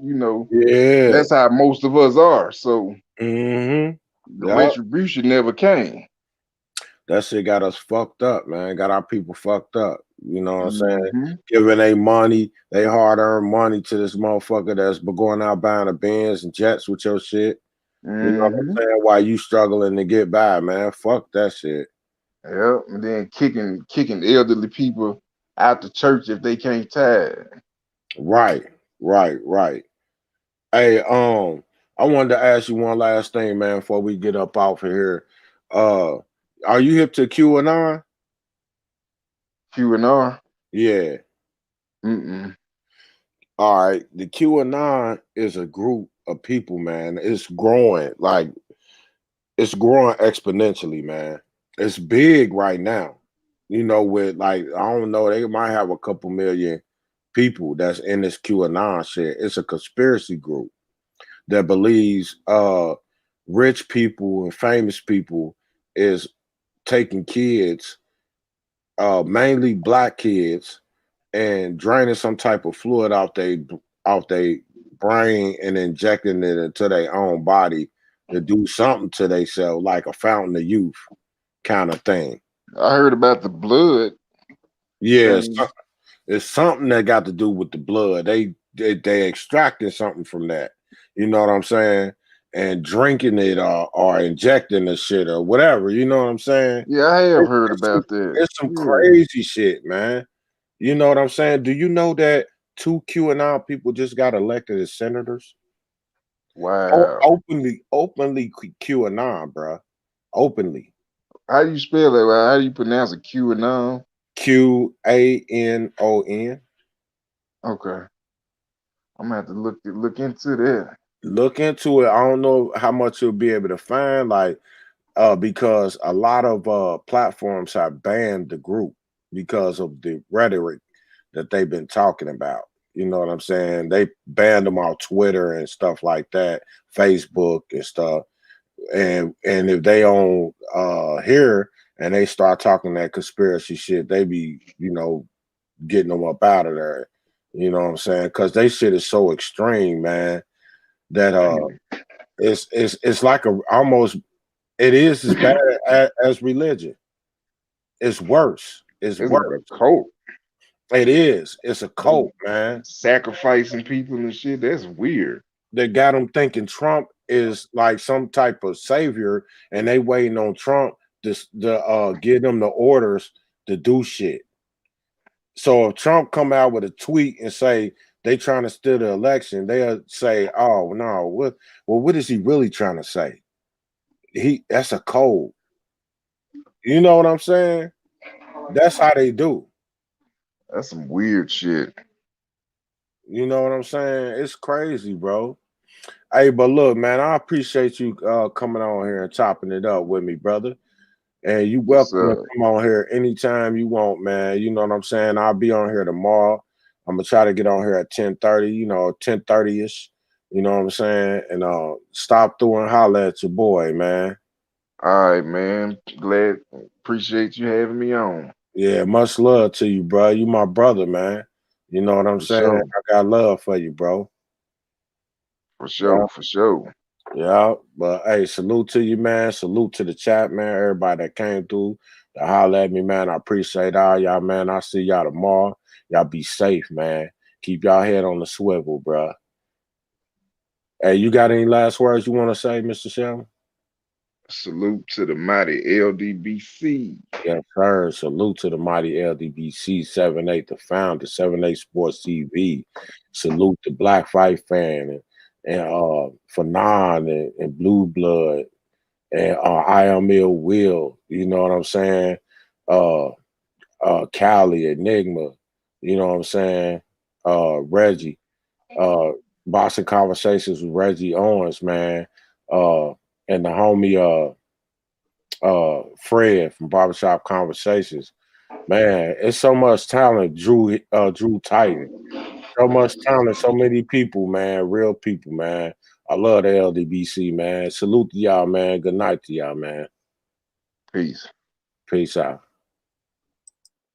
A: yeah.
C: that's how most of us are. So
A: Mm-hmm.
C: the
A: Yeah.
C: retribution never came.
A: That shit got us fucked up, man. Got our people fucked up. You know what I'm saying?
C: Mm-hmm.
A: Giving they money, they hard-earned money to this motherfucker that's going out buying a Benz and jets with your shit. You know what I'm
C: Mm-hmm.
A: saying? Why you struggling to get by, man? Fuck that shit.
C: Yep. And then kicking elderly people out the church if they can't tithe.
A: Right, right. Hey, I wanted to ask you one last thing, man, before we get up off of here. Uh, are you hip to QAnon?
C: QNR.
A: Yeah.
C: Mm-mm.
A: All right. The QAnon is a group of people, man. It's growing. Like it's growing exponentially, man. It's big right now. With like I don't know, they might have a couple million people that's in this QAnon shit. It's a conspiracy group that believes rich people and famous people is taking kids, mainly black kids, and draining some type of fluid out they brain and injecting it into their own body to do something to themselves, like a fountain of youth kind of thing.
C: I heard about the blood
A: Yes,
C: thing.
A: it's something that got to do with the blood. They extracted something from that. You know what I'm saying? And drinking it or injecting the shit or whatever. You know what I'm saying?
C: Yeah, I have
A: It's,
C: heard
A: it's some,
C: about that.
A: it's some
C: Yeah.
A: crazy shit, man. You know what I'm saying? Do you know that 2 QAnon people just got elected as senators?
C: Wow.
A: Openly QAnon, bro. Openly.
C: How do you spell that? How do you pronounce it? QAnon?
A: QANON.
C: Okay. I'm gonna have to look into that.
A: Look into it. I don't know how much you'll be able to find, like, because a lot of platforms have banned the group because of the rhetoric that they've been talking about. You know what I'm saying? They banned them on Twitter and stuff like that, Facebook and stuff. And if they on here and they start talking that conspiracy shit, they be, getting them up out of there. You know what I'm saying? Because they shit is so extreme, man, that it's like a almost it is as bad as religion. It's worse. It's
C: It's like
A: worse.
C: a cult.
A: It is. It's a
C: They
A: cult, man.
C: sacrificing people and shit. That's weird.
A: that got them thinking Trump is like some type of savior, and they waiting on Trump to give them the orders to do shit. So if Trump come out with a tweet and say they trying to steal the election, they'll say, "Oh no, what is he really trying to say? That's a code." You know what I'm saying? That's how they do.
C: That's some weird shit.
A: You know what I'm saying? It's crazy, bro. Hey, but look, man, I appreciate you coming on here and chopping it up with me, brother. And you
C: Yes,
A: welcome to
C: sir.
A: come on here anytime you want, man. You know what I'm saying? I'll be on here tomorrow. I'm gonna try to get on here at 10:30, 10:30ish. You know what I'm saying? And stop through and holler at your boy, man.
C: All right, man. Glad, appreciate you having me on.
A: Yeah, much love to you, bro. You my brother, man. You know what I'm
C: For
A: saying?
C: sure.
A: I got love for you, bro.
C: For
A: Yeah,
C: sure. For sure.
A: yeah. But hey, salute to you, man. Salute to the chat, man. Everybody that came through to holler at me, man. I appreciate all y'all, man. I'll see y'all tomorrow. Y'all be safe, man. Keep y'all head on the swivel, bro. Hey, you got any last words you want to say, Mr. Shelton?
C: Salute to the mighty LDBC.
A: Yes, sir. Salute to the mighty LDBC 7-8, the founder, 7-8 Sports TV. Salute to Black Fight Fan and Fanon and Blue Blood and I Am Ill Will. You know what I'm saying? Uh Cali, Enigma, you know what I'm saying? Reggie, uh Boxing Conversations with Reggie Owens, man. Uh and the homie Fred from Barbershop Conversations. Man, it's so much talent, Drew Titan. So much talent, so many people, man, real people, man. I love the LDBC, man. Salute to y'all, man. Good night to y'all, man.
C: Peace.
A: Peace out.